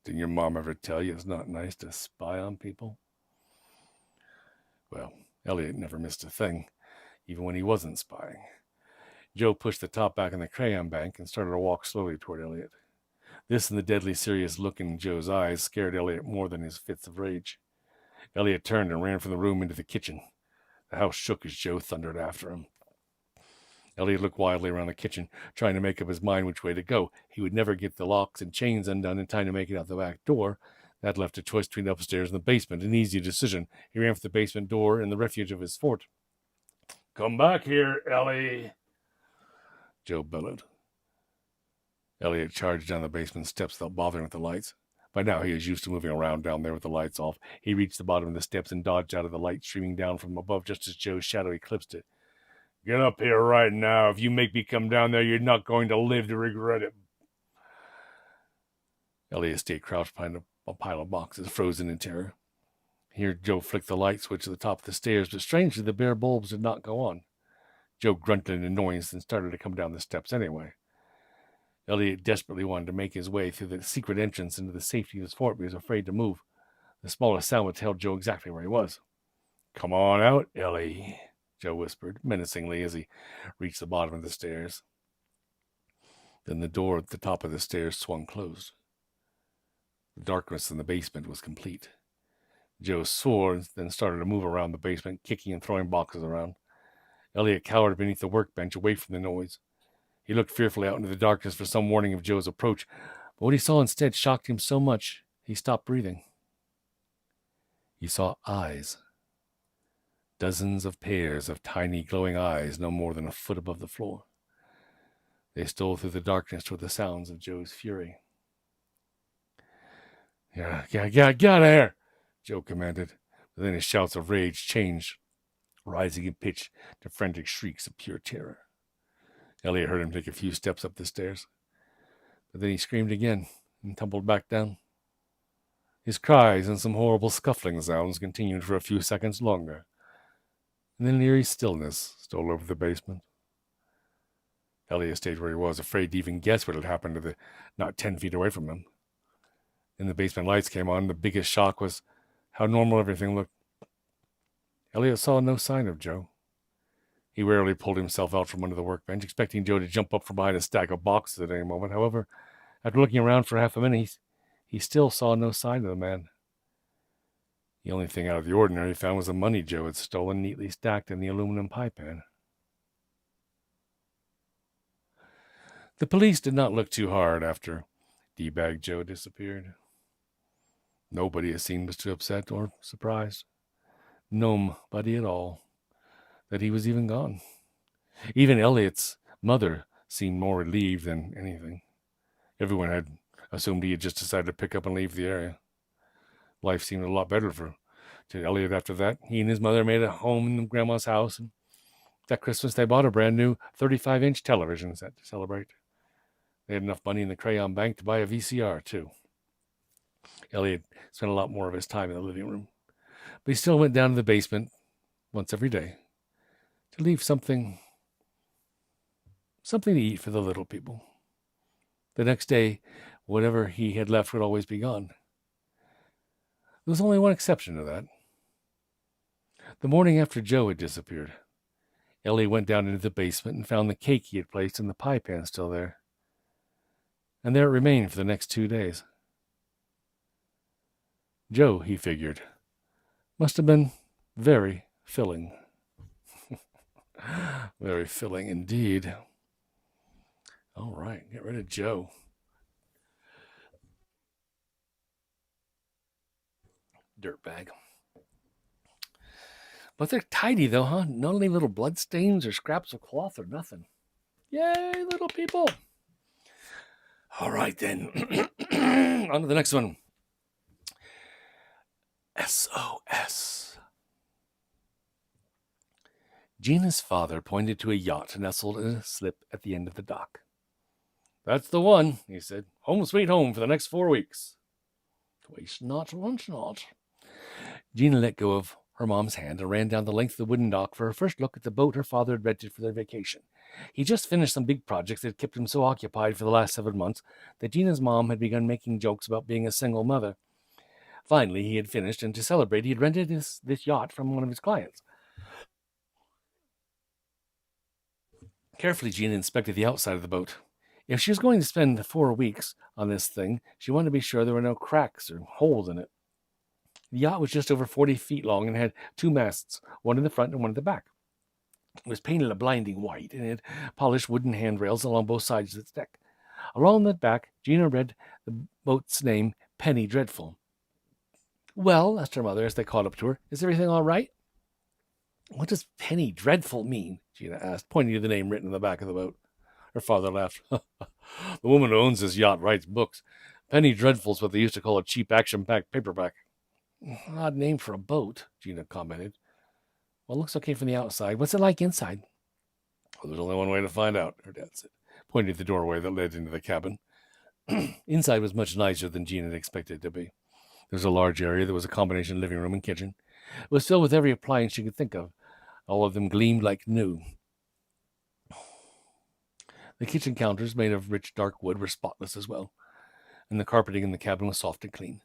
didn't your mom ever tell you it's not nice to spy on people? Well, Elliot never missed a thing, even when he wasn't spying. Joe pushed the top back in the crayon bank and started to walk slowly toward Elliot. This and the deadly serious look in Joe's eyes scared Elliot more than his fits of rage. Elliot turned and ran from the room into the kitchen. The house shook as Joe thundered after him. Elliot looked wildly around the kitchen, trying to make up his mind which way to go. He would never get the locks and chains undone in time to make it out the back door. That left a choice between upstairs and the basement, an easy decision. He ran for the basement door in the refuge of his fort. Come back here, Ellie, Joe bellowed. Elliot charged down the basement steps without bothering with the lights. By now he was used to moving around down there with the lights off. He reached the bottom of the steps and dodged out of the light streaming down from above just as Joe's shadow eclipsed it. Get up here right now. If you make me come down there, you're not going to live to regret it. Elliot stayed crouched behind a a pile of boxes, frozen in terror. Here, Joe flicked the light switch at the top of the stairs, but strangely, the bare bulbs did not go on. Joe grunted in annoyance and started to come down the steps anyway. Elliot desperately wanted to make his way through the secret entrance into the safety of his fort, but he was afraid to move. The smallest sound would tell Joe exactly where he was. "Come on out, Ellie," Joe whispered menacingly as he reached the bottom of the stairs. Then the door at the top of the stairs swung closed. The darkness in the basement was complete. Joe swore and then started to move around the basement, kicking and throwing boxes around. Elliot cowered beneath the workbench, away from the noise. He looked fearfully out into the darkness for some warning of Joe's approach, but what he saw instead shocked him so much he stopped breathing. He saw eyes. Dozens of pairs of tiny glowing eyes no more than a foot above the floor. They stole through the darkness toward the sounds of Joe's fury. Get out of here, Joe commanded, but then his shouts of rage changed, rising in pitch to frantic shrieks of pure terror. Elliot heard him take a few steps up the stairs, but then he screamed again and tumbled back down. His cries and some horrible scuffling sounds continued for a few seconds longer, and then an eerie stillness stole over the basement. Elliot stayed where he was, afraid to even guess what had happened to the not 10 feet away from him. Then the basement lights came on. The biggest shock was how normal everything looked. Elliot saw no sign of Joe. He rarely pulled himself out from under the workbench, expecting Joe to jump up from behind a stack of boxes at any moment. However, after looking around for half a minute, he still saw no sign of the man. The only thing out of the ordinary he found was the money Joe had stolen, neatly stacked in the aluminum pie pan. The police did not look too hard after D-Bag Joe disappeared. Nobody, it seemed, was too upset or surprised. Nobody at all that he was even gone. Even Elliot's mother seemed more relieved than anything. Everyone had assumed he had just decided to pick up and leave the area. Life seemed a lot better to Elliot after that. He and his mother made a home in Grandma's house, and that Christmas they bought a brand new 35-inch television set to celebrate. They had enough money in the crayon bank to buy a VCR, too. Elliot spent a lot more of his time in the living room, but he still went down to the basement once every day to leave something to eat for the little people. The next day, whatever he had left would always be gone. There was only one exception to that. The morning after Joe had disappeared, Ellie went down into the basement and found the cake he had placed in the pie pan still there. And there it remained for the next 2 days. Joe, he figured, must have been very filling. Very filling indeed. All right, get rid of Joe. Dirtbag. But they're tidy, though, huh? Not any little blood stains or scraps of cloth or nothing. Yay, little people. All right, then. On to the next one. SOS. Gina's father pointed to a yacht nestled in a slip at the end of the dock. "That's the one," he said. "Home sweet home for the next 4 weeks." Twice not, once not. Gina let go of her mom's hand and ran down the length of the wooden dock for her first look at the boat her father had rented for their vacation. He just finished some big projects that had kept him so occupied for the last 7 months that Gina's mom had begun making jokes about being a single mother. Finally, he had finished, and to celebrate, he had rented this yacht from one of his clients. Carefully, Gina inspected the outside of the boat. If she was going to spend 4 weeks on this thing, she wanted to be sure there were no cracks or holes in it. The yacht was just over 40 feet long and had 2 masts, one in the front and one in the back. It was painted a blinding white and had polished wooden handrails along both sides of its deck. Along the back, Gina read the boat's name, Penny Dreadful. "Well," asked her mother as they caught up to her, "is everything all right?" "What does Penny Dreadful mean?" Gina asked, pointing to the name written on the back of the boat. Her father laughed. "The woman who owns this yacht writes books. Penny Dreadful's what they used to call a cheap action-packed paperback." "Odd name for a boat," Gina commented. "Well, it looks okay from the outside. What's it like inside?" "Well, there's only one way to find out," her dad said, pointing to the doorway that led into the cabin. Inside was much nicer than Gina had expected it to be. There was a large area that was a combination living room and kitchen. It was filled with every appliance you could think of. All of them gleamed like new. The kitchen counters, made of rich dark wood, were spotless as well, and the carpeting in the cabin was soft and clean.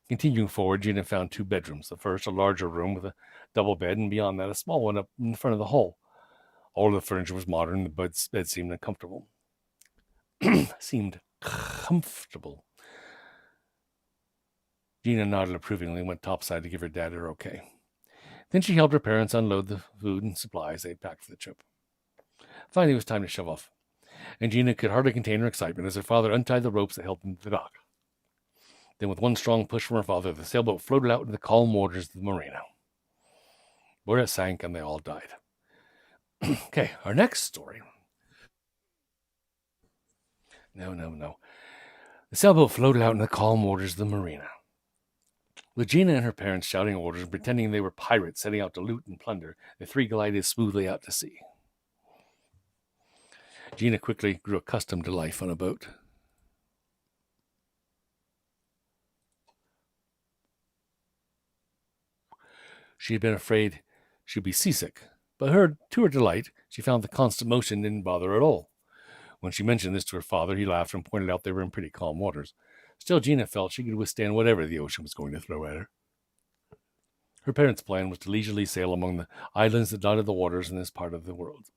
Continuing forward, Gina found 2 bedrooms. The first, a larger room with a double bed, and beyond that, a small one up in front of the hall. All of the furniture was modern. The bed seemed uncomfortable. Gina nodded approvingly and went topside to give her dad her okay. Then she helped her parents unload the food and supplies they'd packed for the trip. Finally, it was time to shove off, and Gina could hardly contain her excitement as her father untied the ropes that held them to the dock. Then, with one strong push from her father, the sailboat floated out into the calm waters of the marina, where it sank and they all died. Okay, our next story. No. The sailboat floated out in the calm waters of the marina. With Gina and her parents shouting orders and pretending they were pirates setting out to loot and plunder, the 3 glided smoothly out to sea. Gina quickly grew accustomed to life on a boat. She had been afraid she'd be seasick, but to her delight, she found the constant motion didn't bother her at all. When she mentioned this to her father, he laughed and pointed out they were in pretty calm waters. Still, Gina felt she could withstand whatever the ocean was going to throw at her. Her parents' plan was to leisurely sail among the islands that dotted the waters in this part of the world.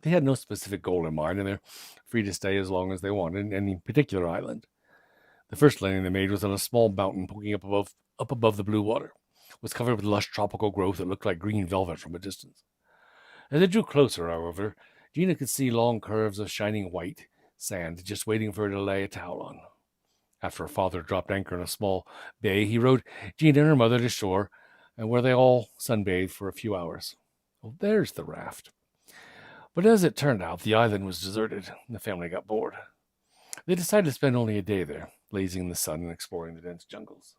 They had no specific goal in mind, and they're free to stay as long as they wanted in any particular island. The first landing they made was on a small mountain poking up above the blue water. It was covered with lush tropical growth that looked like green velvet from a distance. As they drew closer, however, Gina could see long curves of shining white sand just waiting for her to lay a towel on. After her father dropped anchor in a small bay, he rowed Gina and her mother to shore, and where they all sunbathed for a few hours. Well, there's the raft. But as it turned out, the island was deserted, and the family got bored. They decided to spend only a day there, lazing in the sun and exploring the dense jungles.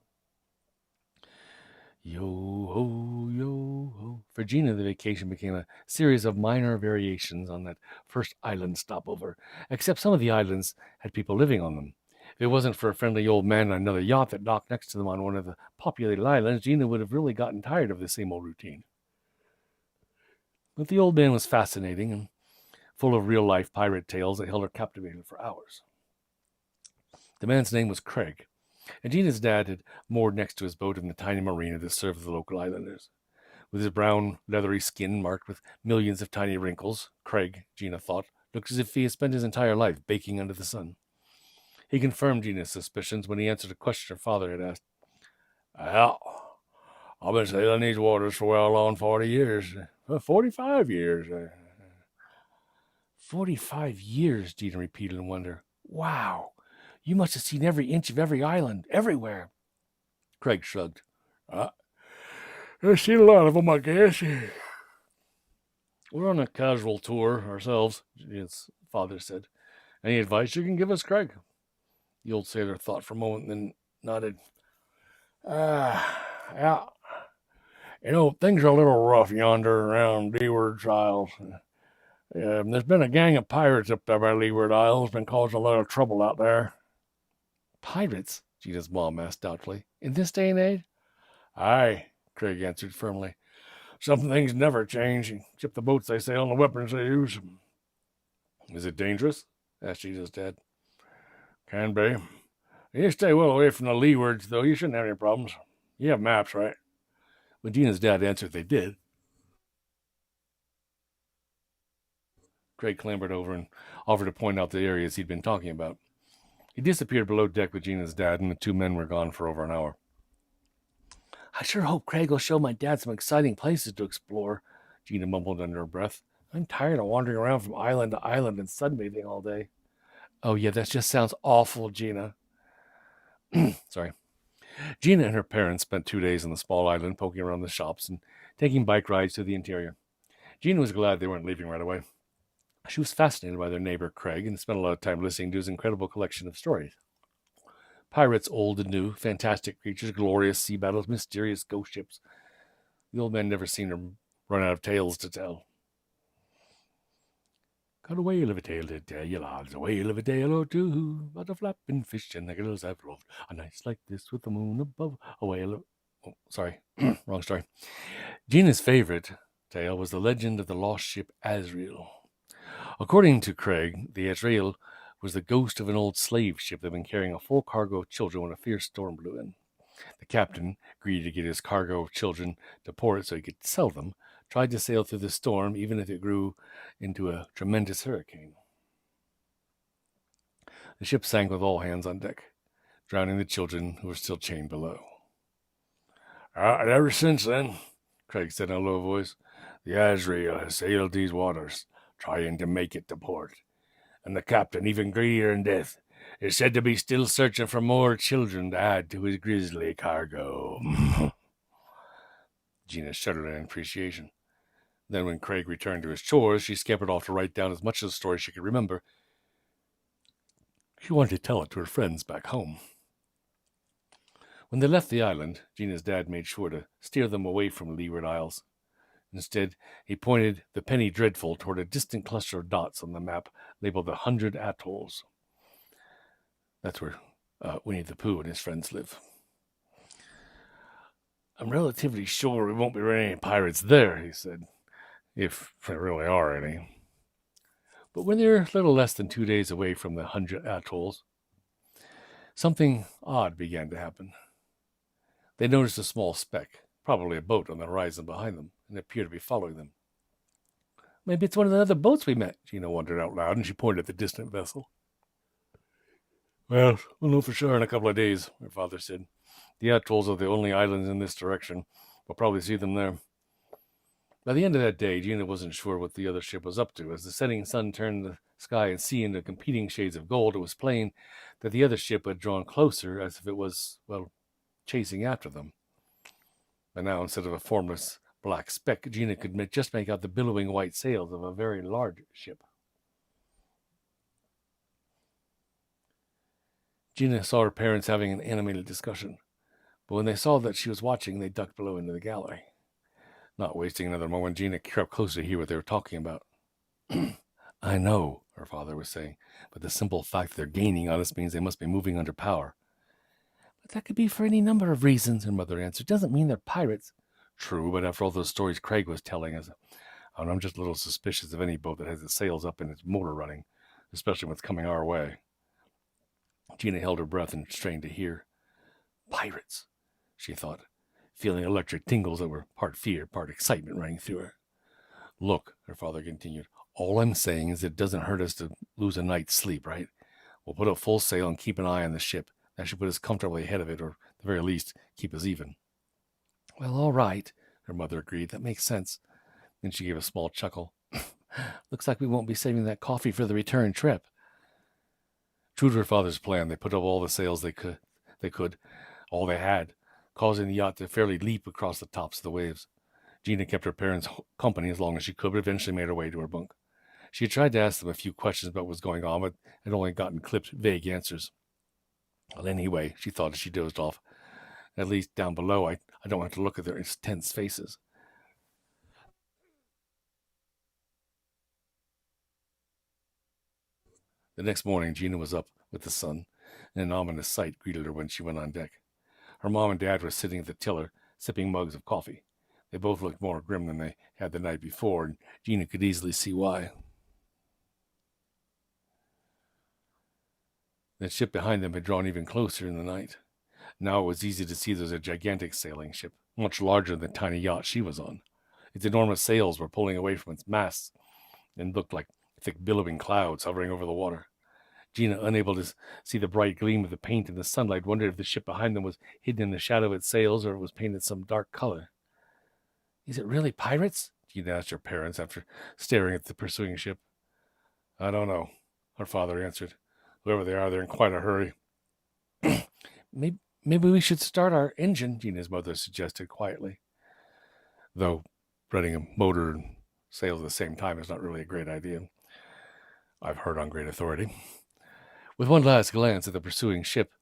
Yo-ho, yo-ho. For Gina, the vacation became a series of minor variations on that first island stopover, except some of the islands had people living on them. If it wasn't for a friendly old man on another yacht that docked next to them on one of the populated islands, Gina would have really gotten tired of the same old routine. But the old man was fascinating and full of real-life pirate tales that held her captivated for hours. The man's name was Craig, and Gina's dad had moored next to his boat in the tiny marina that served the local islanders. With his brown, leathery skin marked with millions of tiny wrinkles, Craig, Gina thought, looked as if he had spent his entire life baking under the sun. He confirmed Gina's suspicions when he answered a question her father had asked. Well, I've been sailing these waters for well on 40 years. 45 years. 45 years, Gina repeated in wonder. Wow. You must have seen every inch of every island, everywhere. Craig shrugged. I've seen a lot of them, I guess. We're on a casual tour ourselves, his father said. Any advice you can give us, Craig? The old sailor thought for a moment, then nodded. Yeah. Things are a little rough yonder around Leeward Isles. There's been a gang of pirates up there by Leeward Isles, been causing a lot of trouble out there. Pirates? Gina's mom asked doubtfully. In this day and age? Aye, Craig answered firmly. Some things never change, except the boats they sail and the weapons they use. Is it dangerous? Asked Gina's dad. Can be. You stay well away from the leewards, though. You shouldn't have any problems. You have maps, right? When Gina's dad answered they did, Craig clambered over and offered to point out the areas he'd been talking about. He disappeared below deck with Gina's dad, and the 2 men were gone for over an hour. I sure hope Craig will show my dad some exciting places to explore, Gina mumbled under her breath. I'm tired of wandering around from island to island and sunbathing all day. Oh, yeah, that just sounds awful, Gina. Sorry. Gina and her parents spent 2 days on the small island, poking around the shops and taking bike rides to the interior. Gina was glad they weren't leaving right away. She was fascinated by their neighbor, Craig, and spent a lot of time listening to his incredible collection of stories. Pirates, old and new, fantastic creatures, glorious sea battles, mysterious ghost ships. The old man never seemed to run out of tales to tell. Got a whale of a tale to tell you, lads, a whale of a tale or two, about a flapping fish and the girls I've loved. A night like this with the moon above, a whale of... Oh, sorry, wrong story. Gina's favorite tale was the legend of the lost ship Azrael. According to Craig, the Azrael was the ghost of an old slave ship that had been carrying a full cargo of children when a fierce storm blew in. The captain, greedy to get his cargo of children to port so he could sell them, tried to sail through the storm even if it grew into a tremendous hurricane. The ship sank with all hands on deck, drowning the children who were still chained below. And ever since then, Craig said in a low voice, the Azrael has sailed these waters, trying to make it to port. And the captain, even greedier in death, is said to be still searching for more children to add to his grisly cargo. Gina shuddered in appreciation. Then when Craig returned to his chores, she scampered off to write down as much of the story she could remember. She wanted to tell it to her friends back home. When they left the island, Gina's dad made sure to steer them away from Leeward Isles. Instead, he pointed the Penny Dreadful toward a distant cluster of dots on the map labeled the 100 Atolls. That's where Winnie the Pooh and his friends live. I'm relatively sure we won't be running any pirates there, he said, if there really are any. But when they're a little less than 2 days away from the 100 Atolls, something odd began to happen. They noticed a small speck, probably a boat on the horizon behind them, and it appeared to be following them. Maybe it's one of the other boats we met, Gina wondered out loud, and she pointed at the distant vessel. Well, we'll know for sure in a couple of days, her father said. The atolls are the only islands in this direction. We'll probably see them there. By the end of that day, Gina wasn't sure what the other ship was up to. As the setting sun turned the sky and sea into competing shades of gold, it was plain that the other ship had drawn closer as if it was, chasing after them. But now, instead of a formless black speck, Gina could just make out the billowing white sails of a very large ship. Gina saw her parents having an animated discussion, but when they saw that she was watching, they ducked below into the gallery. Not wasting another moment, Gina crept closer to hear what they were talking about. I know, her father was saying, but the simple fact that they're gaining on us means they must be moving under power. But that could be for any number of reasons, her mother answered. Doesn't mean they're pirates. True, but after all those stories Craig was telling us, I'm just a little suspicious of any boat that has its sails up and its motor running, especially when it's coming our way. Gina held her breath and strained to hear. Pirates, she thought, feeling electric tingles that were part fear, part excitement running through her. Look, her father continued, all I'm saying is it doesn't hurt us to lose a night's sleep, right? We'll put up full sail and keep an eye on the ship. That should put us comfortably ahead of it, or at the very least, keep us even. Well, all right, her mother agreed. That makes sense. Then she gave a small chuckle. Looks like we won't be saving that coffee for the return trip. True to her father's plan, they put up all the sails they could, all they had, causing the yacht to fairly leap across the tops of the waves. Gina kept her parents company as long as she could, but eventually made her way to her bunk. She had tried to ask them a few questions about what was going on, but had only gotten clipped, vague answers. Well, anyway, she thought as she dozed off, at least down below, I don't have to look at their tense faces. The next morning, Gina was up with the sun, and an ominous sight greeted her when she went on deck. Her mom and dad were sitting at the tiller, sipping mugs of coffee. They both looked more grim than they had the night before, and Gina could easily see why. The ship behind them had drawn even closer in the night. Now it was easy to see there was a gigantic sailing ship, much larger than the tiny yacht she was on. Its enormous sails were pulling away from its masts and looked like thick billowing clouds hovering over the water. Gina, unable to see the bright gleam of the paint in the sunlight, wondered if the ship behind them was hidden in the shadow of its sails or it was painted some dark color. Is it really pirates? Gina asked her parents after staring at the pursuing ship. I don't know, her father answered. Whoever they are, they're in quite a hurry. Maybe we should start our engine, Gina's mother suggested quietly. Though running a motor and sails at the same time is not really a great idea. I've heard on great authority. With one last glance at the pursuing ship,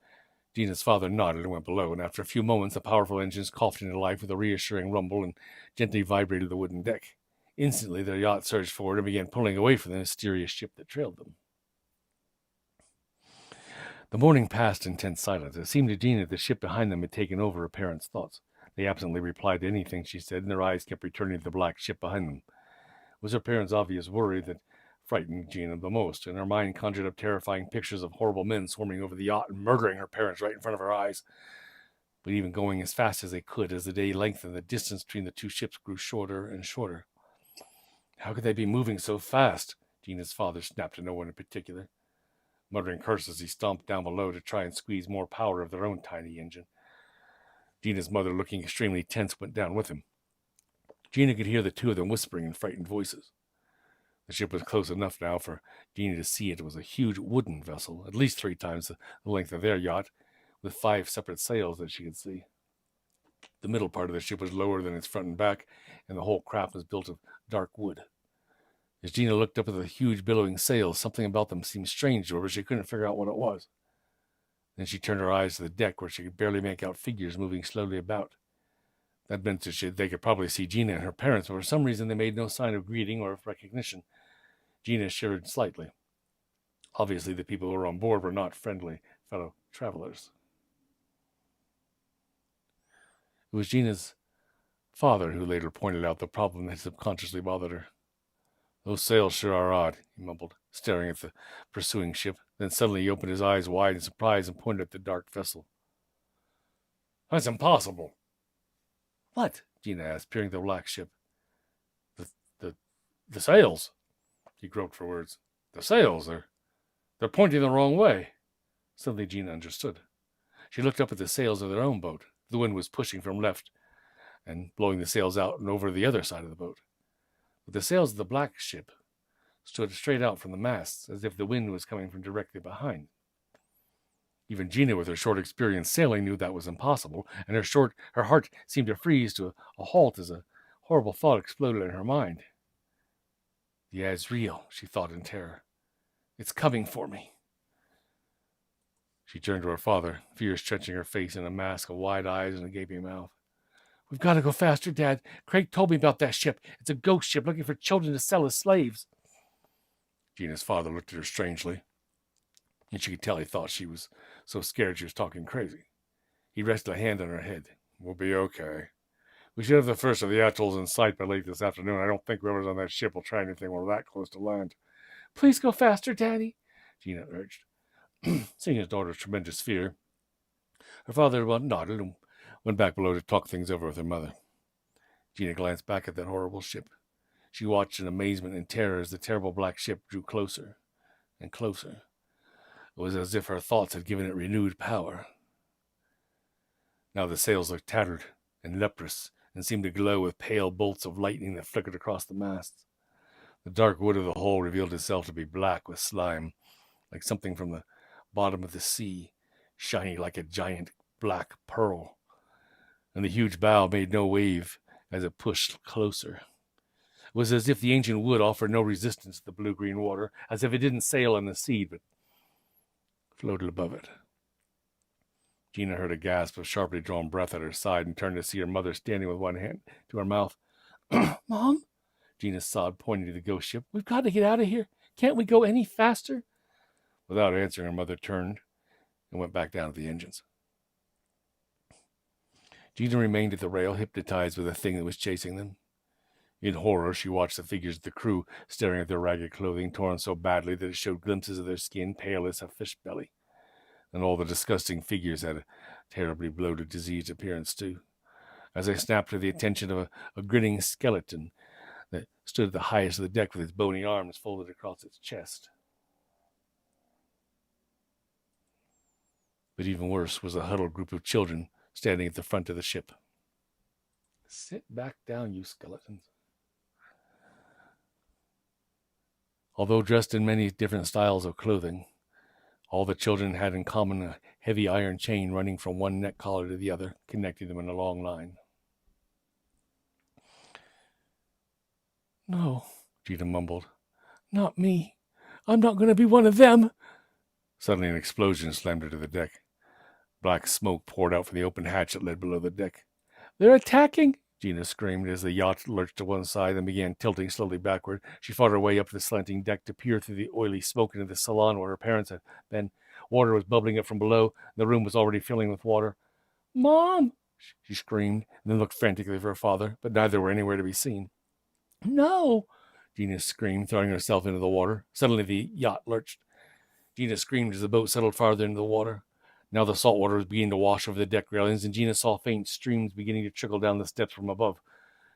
Gina's father nodded and went below, and after a few moments the powerful engines coughed into life with a reassuring rumble and gently vibrated the wooden deck. Instantly, their yacht surged forward and began pulling away from the mysterious ship that trailed them. The morning passed in tense silence. It seemed to Gina that the ship behind them had taken over her parents' thoughts. They absently replied to anything she said, and their eyes kept returning to the black ship behind them. It was her parents' obvious worry that frightened Gina the most, and her mind conjured up terrifying pictures of horrible men swarming over the yacht and murdering her parents right in front of her eyes. But even going as fast as they could, as the day lengthened, the distance between the two ships grew shorter and shorter. How could they be moving so fast? Gina's father snapped to no one in particular. Muttering curses, he stomped down below to try and squeeze more power of their own tiny engine. Gina's mother, looking extremely tense, went down with him. Gina could hear the two of them whispering in frightened voices. The ship was close enough now for Gina to see it. It was a huge wooden vessel, at least 3 times the length of their yacht, with 5 separate sails that she could see. The middle part of the ship was lower than its front and back, and the whole craft was built of dark wood. As Gina looked up at the huge billowing sails, something about them seemed strange to her, but she couldn't figure out what it was. Then she turned her eyes to the deck, where she could barely make out figures moving slowly about. That meant that they could probably see Gina and her parents, but for some reason they made no sign of greeting or of recognition. Gina shivered slightly. Obviously, the people who were on board were not friendly fellow travelers. It was Gina's father who later pointed out the problem that subconsciously bothered her. "Those sails sure are odd," he mumbled, staring at the pursuing ship. Then suddenly he opened his eyes wide in surprise and pointed at the dark vessel. "That's impossible." "What?" Gina asked, peering at the black ship. The sails." He groped for words. "The sails, they're pointing the wrong way." Suddenly Gina understood. She looked up at the sails of their own boat. The wind was pushing from left and blowing the sails out and over the other side of the boat. But the sails of the black ship stood straight out from the masts, as if the wind was coming from directly behind. Even Gina, with her short experience sailing, knew that was impossible, and her heart seemed to freeze to a halt as a horrible thought exploded in her mind. "The Azrael," she thought in terror. "It's coming for me." She turned to her father, fear stretching her face in a mask of wide eyes and a gaping mouth. "We've got to go faster, Dad. Craig told me about that ship. It's a ghost ship looking for children to sell as slaves." Gina's father looked at her strangely, and she could tell he thought she was so scared she was talking crazy. He rested a hand on her head. "We'll be okay. We should have the first of the atolls in sight by late this afternoon. I don't think whoever's on that ship will try anything while we're that close to land." "Please go faster, Daddy," Gina urged. Seeing his daughter's tremendous fear, her father nodded and went back below to talk things over with her mother. Gina glanced back at that horrible ship. She watched in amazement and terror as the terrible black ship drew closer and closer. It was as if her thoughts had given it renewed power. Now the sails looked tattered and leprous and seemed to glow with pale bolts of lightning that flickered across the masts. The dark wood of the hull revealed itself to be black with slime, like something from the bottom of the sea, shiny like a giant black pearl. And the huge bow made no wave as it pushed closer. It was as if the ancient wood offered no resistance to the blue-green water, as if it didn't sail on the sea, but floated above it. Gina heard a gasp of sharply drawn breath at her side and turned to see her mother standing with one hand to her mouth. "Mom," Gina sobbed, pointing to the ghost ship. "We've got to get out of here. Can't we go any faster?" Without answering, her mother turned and went back down to the engines. Gina remained at the rail, hypnotized with the thing that was chasing them. In horror, she watched the figures of the crew staring at their ragged clothing, torn so badly that it showed glimpses of their skin, pale as a fish belly. And all the disgusting figures had a terribly bloated, diseased appearance, too, as they snapped to the attention of a grinning skeleton that stood at the highest of the deck with its bony arms folded across its chest. But even worse was a huddled group of children standing at the front of the ship. "Sit back down, you skeletons." Although dressed in many different styles of clothing, all the children had in common a heavy iron chain running from one neck collar to the other, connecting them in a long line. "No," Gina mumbled. "Not me. I'm not going to be one of them." Suddenly an explosion slammed her to the deck. Black smoke poured out from the open hatch that led below the deck. "They're attacking!" Gina screamed as the yacht lurched to one side and began tilting slowly backward. She fought her way up the slanting deck to peer through the oily smoke into the salon where her parents had been. Water was bubbling up from below. The room was already filling with water. "Mom!" she screamed, and then looked frantically for her father, but neither were anywhere to be seen. "No!" Gina screamed, throwing herself into the water. Suddenly the yacht lurched. Gina screamed as the boat settled farther into the water. Now the salt water was beginning to wash over the deck railings, and Gina saw faint streams beginning to trickle down the steps from above.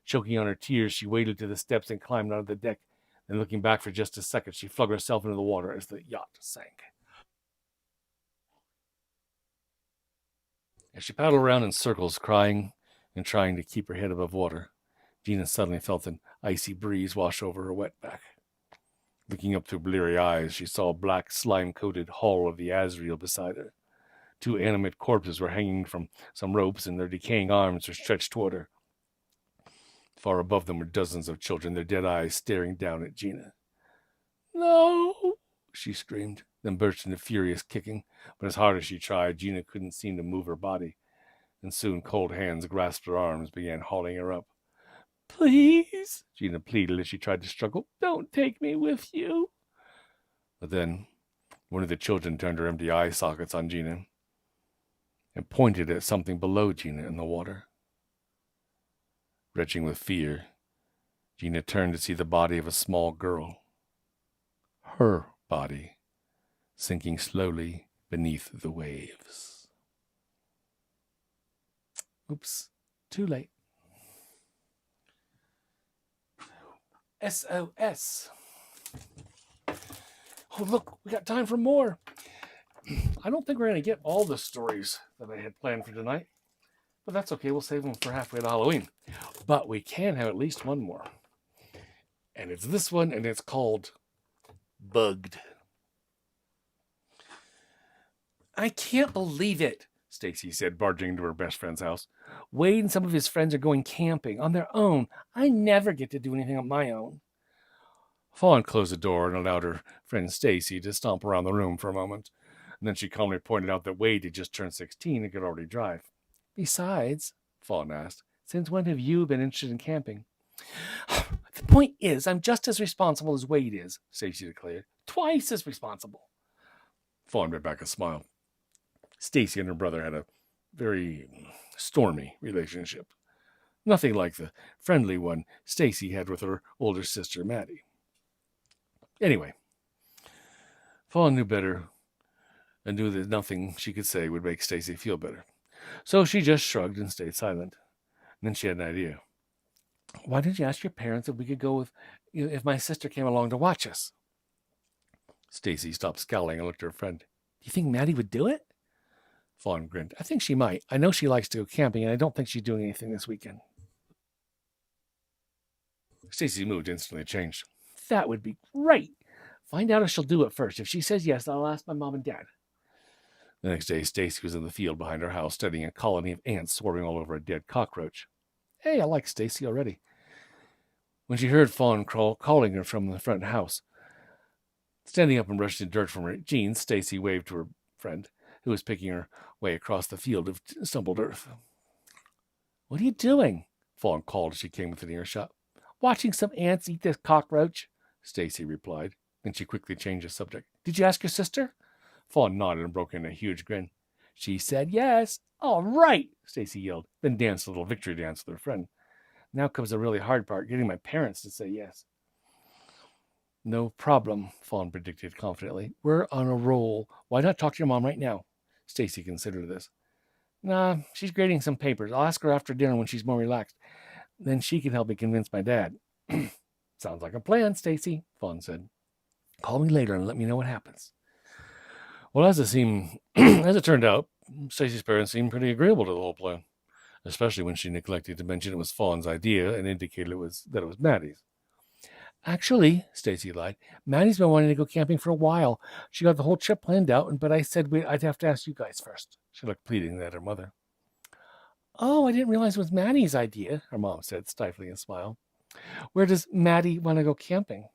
Choking on her tears, she waded to the steps and climbed onto the deck. Then, looking back for just a second, she flung herself into the water as the yacht sank. As she paddled around in circles, crying and trying to keep her head above water, Gina suddenly felt an icy breeze wash over her wet back. Looking up through bleary eyes, she saw a black, slime-coated hull of the Azrael beside her. 2 animate corpses were hanging from some ropes, and their decaying arms were stretched toward her. Far above them were dozens of children, their dead eyes staring down at Gina. "No!" she screamed, then burst into furious kicking. But as hard as she tried, Gina couldn't seem to move her body. And soon cold hands grasped her arms, began hauling her up. "Please," Gina pleaded as she tried to struggle, "don't take me with you." But then one of the children turned her empty eye sockets on Gina and pointed at something below Gina in the water. Retching with fear, Gina turned to see the body of a small girl. Her body, sinking slowly beneath the waves. Oops, too late. SOS. Oh, look, we got time for more. I don't think we're going to get all the stories that I had planned for tonight, but that's okay. We'll save them for halfway to Halloween. But we can have at least one more. And it's this one, and it's called Bugged. "I can't believe it," Stacy said, barging into her best friend's house. "Wade and some of his friends are going camping on their own. I never get to do anything on my own." Fawn closed the door and allowed her friend Stacy to stomp around the room for a moment. And then she calmly pointed out that Wade had just turned 16 and could already drive. "Besides," Fawn asked, "since when have you been interested in camping?" "The point is, I'm just as responsible as Wade is," Stacy declared. "Twice as responsible." Fawn bit back a smile. Stacy and her brother had a very stormy relationship. Nothing like the friendly one Stacy had with her older sister, Maddie. Anyway, Fawn knew better and knew that nothing she could say would make Stacy feel better. So she just shrugged and stayed silent. And then she had an idea. "Why didn't you ask your parents if we could go if my sister came along to watch us?" Stacy stopped scowling and looked at her friend. "Do you think Maddie would do it?" Fawn grinned. "I think she might. I know she likes to go camping, and I don't think she's doing anything this weekend." Stacy's mood instantly changed. "That would be great. Find out if she'll do it first. If she says yes, I'll ask my mom and dad." The next day, Stacy was in the field behind her house studying a colony of ants swarming all over a dead cockroach. Hey, I like Stacy already. When she heard Fawn calling her from the front house, standing up and brushing dirt from her jeans, Stacy waved to her friend, who was picking her way across the field of stumbled earth. "What are you doing?" Fawn called as she came within earshot. "Watching some ants eat this cockroach," Stacy replied. Then she quickly changed the subject. "Did you ask your sister?" Fawn nodded and broke into a huge grin. "She said yes." "All right," Stacy yelled, then danced a little victory dance with her friend. "Now comes the really hard part, getting my parents to say yes." "No problem," Fawn predicted confidently. "We're on a roll. Why not talk to your mom right now?" Stacy considered this. "Nah, she's grading some papers. I'll ask her after dinner when she's more relaxed. Then she can help me convince my dad." "Sounds like a plan, Stacy," Fawn said. "Call me later and let me know what happens." Well, as it turned out, Stacy's parents seemed pretty agreeable to the whole plan, especially when she neglected to mention it was Fawn's idea and indicated that it was Maddie's. "Actually," Stacy lied, "Maddie's been wanting to go camping for a while. She got the whole trip planned out, but I said I'd have to ask you guys first." She looked pleadingly at her mother. "Oh, I didn't realize it was Maddie's idea," her mom said, stifling a smile. "Where does Maddie want to go camping?"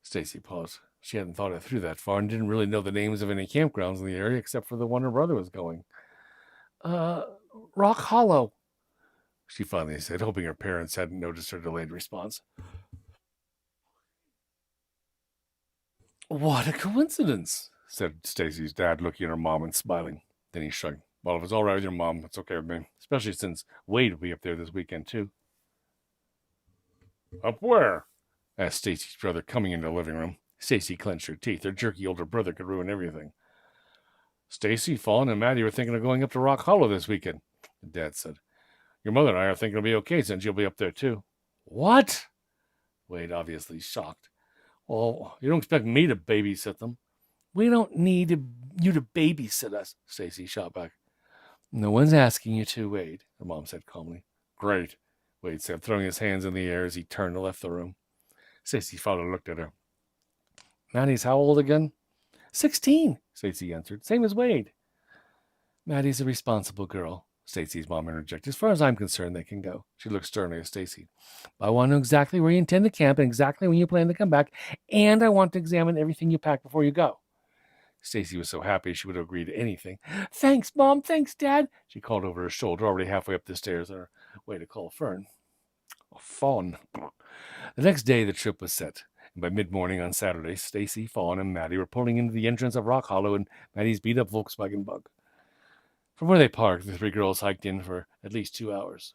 Stacy paused. She hadn't thought it through that far and didn't really know the names of any campgrounds in the area except for the one her brother was going. Rock Hollow." she finally said, hoping her parents hadn't noticed her delayed response. What a coincidence, said Stacy's dad, looking at her mom and smiling. Then he shrugged. Well, if it's all right with your mom, it's okay with me, especially since Wade will be up there this weekend, too. Up where? Asked Stacy's brother, coming into the living room. Stacy clenched her teeth. Her jerky older brother could ruin everything. Stacy, Fawn, and Maddie were thinking of going up to Rock Hollow this weekend, Dad said. Your mother and I are thinking it'll be okay since you'll be up there, too. What? Wade, obviously shocked. Well, you don't expect me to babysit them. We don't need you to babysit us, Stacy shot back. No one's asking you to, Wade, her mom said calmly. Great, Wade said, throwing his hands in the air as he turned and left the room. Stacy's father looked at her. Maddie's how old again? 16, Stacy answered, same as Wade. Maddie's a responsible girl, Stacy's mom interjected. As far as I'm concerned, they can go. She looked sternly at Stacy. I want to know exactly where you intend to camp and exactly when you plan to come back, and I want to examine everything you pack before you go. Stacy was so happy she would have agreed to anything. Thanks, Mom. Thanks, Dad, she called over her shoulder, already halfway up the stairs on her way to call Fern. Fawn. The next day, the trip was set. And by mid-morning on Saturday, Stacy, Fawn, and Maddie were pulling into the entrance of Rock Hollow in Maddie's beat-up Volkswagen Bug. From where they parked, the three girls hiked in for at least 2 hours.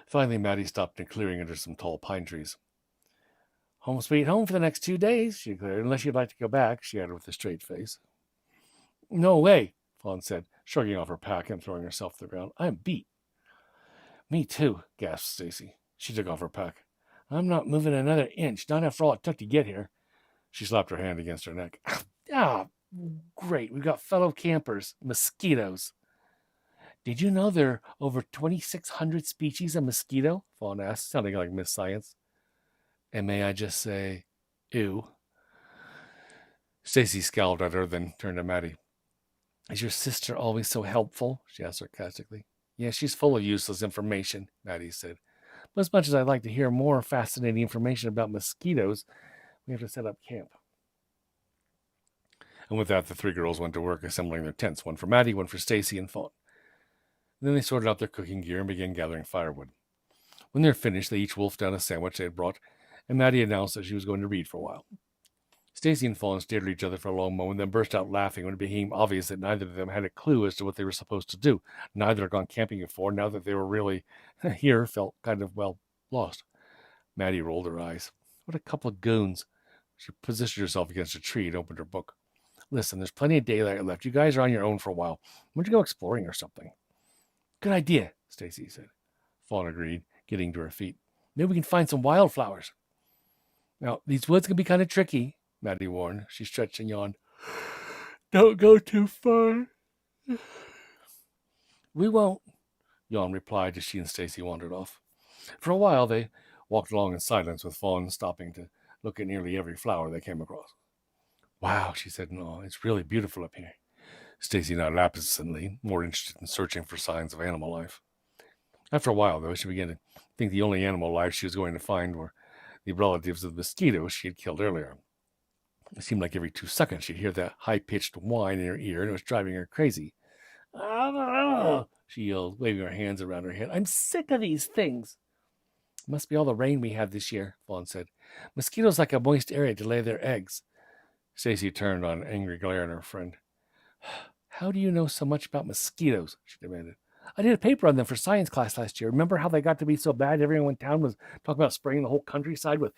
Finally, Maddie stopped in a clearing under some tall pine trees. Home sweet home for the next 2 days, she declared, unless you'd like to go back, she added with a straight face. No way, Fawn said, shrugging off her pack and throwing herself to the ground. I'm beat. Me too, gasped Stacy. She took off her pack. I'm not moving another inch, not after all it took to get here. She slapped her hand against her neck. Ah, great, we've got fellow campers, mosquitoes. Did you know there are over 2,600 species of mosquito? Fawn asked, sounding like Miss Science. And may I just say, ew. Stacy scowled at her, then turned to Maddie. Is your sister always so helpful? She asked sarcastically. Yeah, she's full of useless information, Maddie said. But as much as I'd like to hear more fascinating information about mosquitoes, we have to set up camp. And with that, the three girls went to work assembling their tents, one for Maddie, one for Stacy, and Fawn. Then they sorted out their cooking gear and began gathering firewood. When they were finished, they each wolfed down a sandwich they had brought, and Maddie announced that she was going to read for a while. Stacy and Fawn stared at each other for a long moment, then burst out laughing when it became obvious that neither of them had a clue as to what they were supposed to do. Neither had gone camping before. Now that they were really here, felt kind of, lost. Maddie rolled her eyes. What a couple of goons. She positioned herself against a tree and opened her book. Listen, there's plenty of daylight left. You guys are on your own for a while. Why don't you go exploring or something? Good idea, Stacy said. Fawn agreed, getting to her feet. Maybe we can find some wildflowers. Now, these woods can be kind of tricky, Maddie warned. She stretched and yawned. Don't go too far. We won't, Yawn replied as she and Stacy wandered off. For a while, they walked along in silence, with Fawn stopping to look at nearly every flower they came across. Wow, she said in awe. It's really beautiful up here. Stacy nodded absently, more interested in searching for signs of animal life. After a while, though, she began to think the only animal life she was going to find were the relatives of the mosquitoes she had killed earlier. It seemed like every 2 seconds she'd hear that high-pitched whine in her ear, and it was driving her crazy. Ah, she yelled, waving her hands around her head. I'm sick of these things. It must be all the rain we had this year, Fawn said. Mosquitoes like a moist area to lay their eggs. Stacy turned on an angry glare at her friend. How do you know so much about mosquitoes? She demanded. I did a paper on them for science class last year. Remember how they got to be so bad everyone in town was talking about spraying the whole countryside with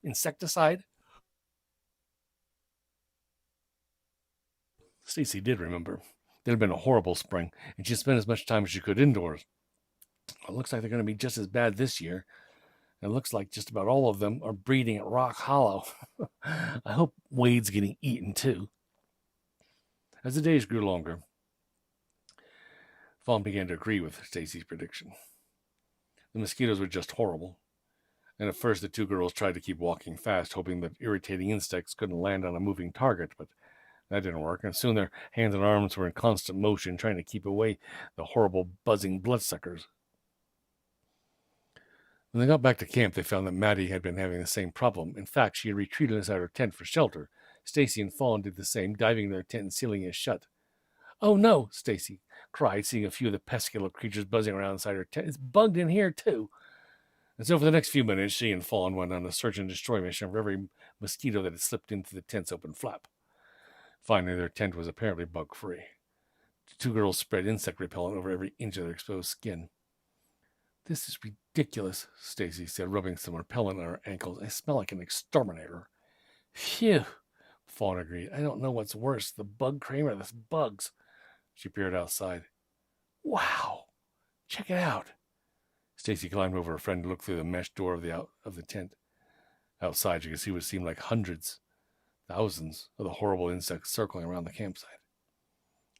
insecticide? Stacy did remember. It had been a horrible spring, and she spent as much time as she could indoors. It looks like they're going to be just as bad this year. It looks like just about all of them are breeding at Rock Hollow. I hope Wade's getting eaten, too. As the days grew longer, Fawn began to agree with Stacy's prediction. The mosquitoes were just horrible, and at first the two girls tried to keep walking fast, hoping that irritating insects couldn't land on a moving target, but that didn't work, and soon their hands and arms were in constant motion, trying to keep away the horrible buzzing bloodsuckers. When they got back to camp, they found that Maddie had been having the same problem. In fact, she had retreated inside her tent for shelter. Stacy and Fawn did the same, diving in their tent and sealing it shut. Oh no, Stacy cried, seeing a few of the pesky little creatures buzzing around inside her tent. It's bugged in here, too. And so for the next few minutes, she and Fawn went on a search and destroy mission for every mosquito that had slipped into the tent's open flap. Finally, their tent was apparently bug-free. The two girls spread insect repellent over every inch of their exposed skin. This is ridiculous, Stacy said, rubbing some repellent on her ankles. I smell like an exterminator. Phew, Fawn agreed. I don't know what's worse, the bug cream or the bugs. She peered outside. Wow, check it out. Stacy climbed over her friend and looked through the mesh door of the tent. Outside, you could see what seemed like hundreds, thousands of the horrible insects circling around the campsite.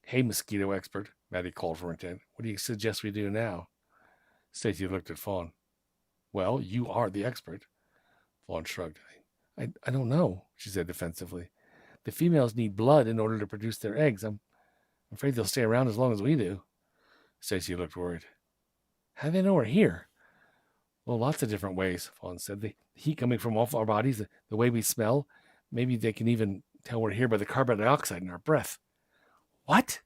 Hey, mosquito expert, Maddie called from her tent. What do you suggest we do now? Stacy looked at Fawn. Well, you are the expert. Fawn shrugged. I don't know, she said defensively. The females need blood in order to produce their eggs. I'm afraid they'll stay around as long as we do. Stacy looked worried. How do they know we're here? Well, lots of different ways, Fawn said. The heat coming from off our bodies, the way we smell. Maybe they can even tell we're here by the carbon dioxide in our breath. What?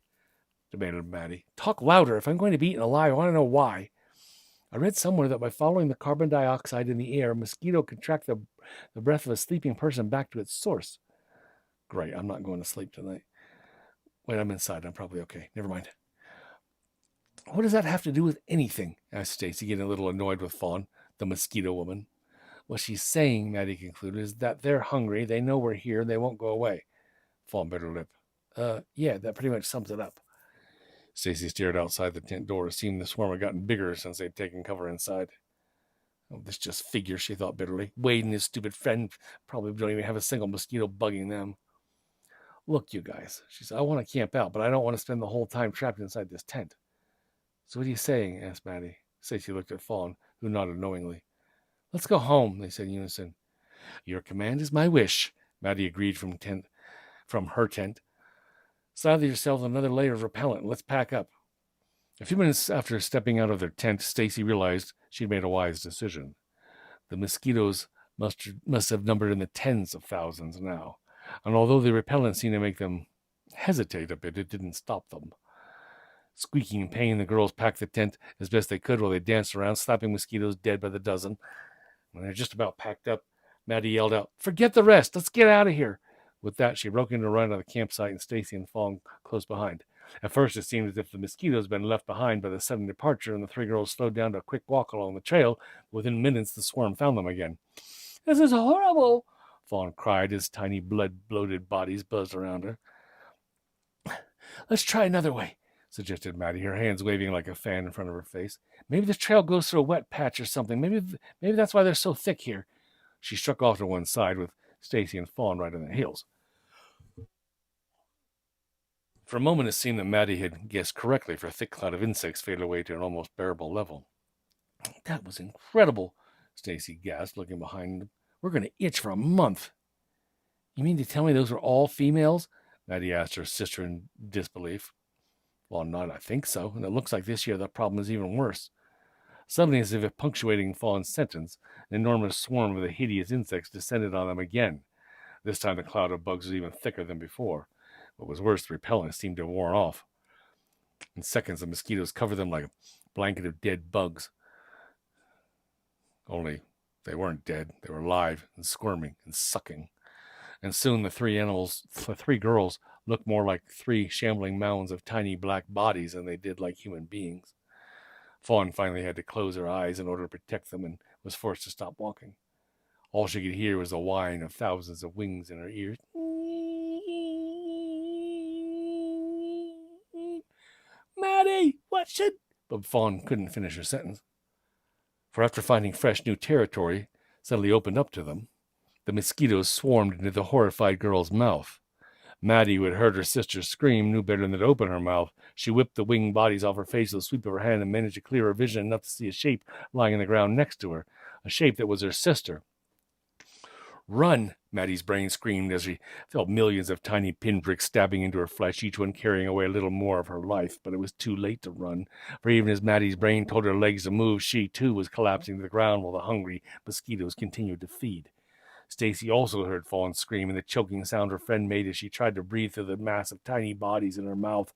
Demanded Maddie. Talk louder. If I'm going to be eaten alive, I want to know why. I read somewhere that by following the carbon dioxide in the air, a mosquito can track the breath of a sleeping person back to its source. Great, I'm not going to sleep tonight. Wait, I'm inside. I'm probably okay. Never mind. What does that have to do with anything? Asked Stacy, getting a little annoyed with Fawn, the mosquito woman. What she's saying, Maddie concluded, is that they're hungry, they know we're here, and they won't go away. Fawn bit her lip. Yeah, that pretty much sums it up. Stacy stared outside the tent door, seeing the swarm had gotten bigger since they'd taken cover inside. Oh, this just figures, she thought bitterly. Wade and his stupid friend probably don't even have a single mosquito bugging them. Look, you guys, she said, I want to camp out, but I don't want to spend the whole time trapped inside this tent. So what are you saying? Asked Maddie. Stacy looked at Fawn, who nodded knowingly. Let's go home, they said in unison. Your command is my wish, Maddie agreed from her tent. Slather yourself with another layer of repellent. Let's pack up. A few minutes after stepping out of their tent, Stacy realized she'd made a wise decision. The mosquitoes must have numbered in the tens of thousands now, and although the repellent seemed to make them hesitate a bit, it didn't stop them. Squeaking in pain, the girls packed the tent as best they could while they danced around, slapping mosquitoes dead by the dozen. When they were just about packed up, Maddie yelled out, Forget the rest! Let's get out of here! With that, she broke into a run out of the campsite, and Stacy and Fawn close behind. At first, it seemed as if the mosquitoes had been left behind by the sudden departure, and the three girls slowed down to a quick walk along the trail. Within minutes, the swarm found them again. This is horrible, Fawn cried as tiny blood-bloated bodies buzzed around her. Let's try another way, suggested Maddie, her hands waving like a fan in front of her face. Maybe the trail goes through a wet patch or something. Maybe that's why they're so thick here. She struck off to one side with Stacy and Fawn right on their heels. For a moment, it seemed that Maddie had guessed correctly, for a thick cloud of insects faded away to an almost bearable level. That was incredible, Stacy gasped, looking behind them. We're going to itch for a month. You mean to tell me those were all females? Maddie asked her sister in disbelief. Well, not, I think so, and it looks like this year the problem is even worse. Suddenly, as if punctuating Fawn's sentence, an enormous swarm of the hideous insects descended on them again. This time the cloud of bugs was even thicker than before. What was worse, the repellent seemed to have worn off. In seconds, the mosquitoes covered them like a blanket of dead bugs. Only they weren't dead. They were alive and squirming and sucking. And soon the three girls, looked more like three shambling mounds of tiny black bodies than they did like human beings. Fawn finally had to close her eyes in order to protect them and was forced to stop walking. All she could hear was the whine of thousands of wings in her ears. Maddie, what should... But Fawn couldn't finish her sentence. For after finding fresh new territory suddenly opened up to them, the mosquitoes swarmed into the horrified girl's mouth. Maddie, who had heard her sister scream, knew better than to open her mouth. She whipped the winged bodies off her face with a sweep of her hand and managed to clear her vision enough to see a shape lying on the ground next to her, a shape that was her sister. Run, Maddie's brain screamed as she felt millions of tiny pinpricks stabbing into her flesh, each one carrying away a little more of her life. But it was too late to run, for even as Maddie's brain told her legs to move, she too was collapsing to the ground while the hungry mosquitoes continued to feed. Stacy also heard Fawn scream and the choking sound her friend made as she tried to breathe through the mass of tiny bodies in her mouth.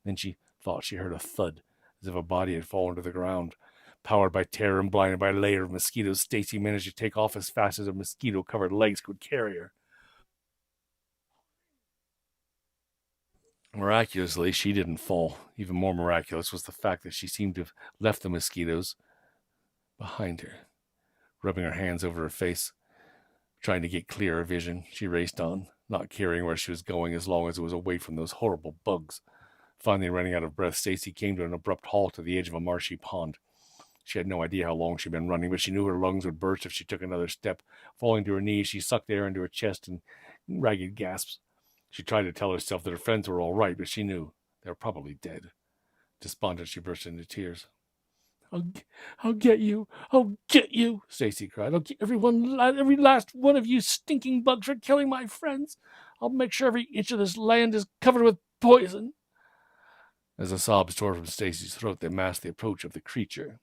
Then she thought she heard a thud, as if a body had fallen to the ground. Powered by terror and blinded by a layer of mosquitoes, Stacy managed to take off as fast as her mosquito-covered legs could carry her. Miraculously, she didn't fall. Even more miraculous was the fact that she seemed to have left the mosquitoes behind her. Rubbing her hands over her face, trying to get clearer vision, she raced on, not caring where she was going as long as it was away from those horrible bugs. Finally, running out of breath, Stacy came to an abrupt halt at the edge of a marshy pond. She had no idea how long she'd been running, but she knew her lungs would burst if she took another step. Falling to her knees, she sucked air into her chest in ragged gasps. She tried to tell herself that her friends were all right, but she knew they were probably dead. Despondent, she burst into tears. I'll get you. I'll get you, Stacy cried. I'll get every last one of you stinking bugs for killing my friends. I'll make sure every inch of this land is covered with poison. As the sobs tore from Stacy's throat, they masked the approach of the creature,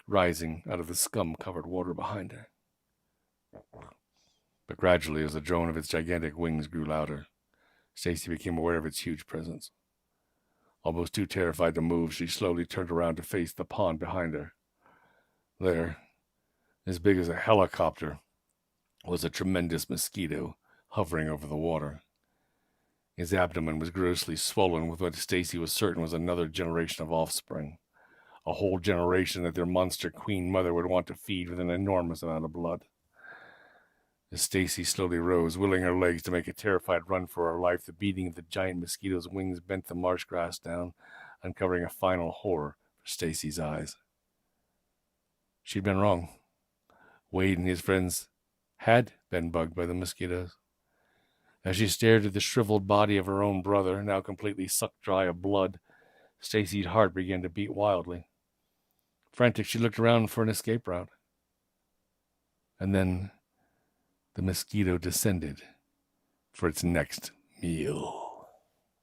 rising out of the scum-covered water behind her. But gradually, as the drone of its gigantic wings grew louder, Stacy became aware of its huge presence. Almost too terrified to move, she slowly turned around to face the pond behind her. There, as big as a helicopter, was a tremendous mosquito hovering over the water. His abdomen was grossly swollen with what Stacy was certain was another generation of offspring. A whole generation that their monster queen mother would want to feed with an enormous amount of blood. As Stacy slowly rose, willing her legs to make a terrified run for her life, the beating of the giant mosquito's wings bent the marsh grass down, uncovering a final horror for Stacy's eyes. She'd been wrong. Wade and his friends had been bugged by the mosquitoes. As she stared at the shriveled body of her own brother, now completely sucked dry of blood, Stacy's heart began to beat wildly. Frantic, she looked around for an escape route. And then the mosquito descended for its next meal.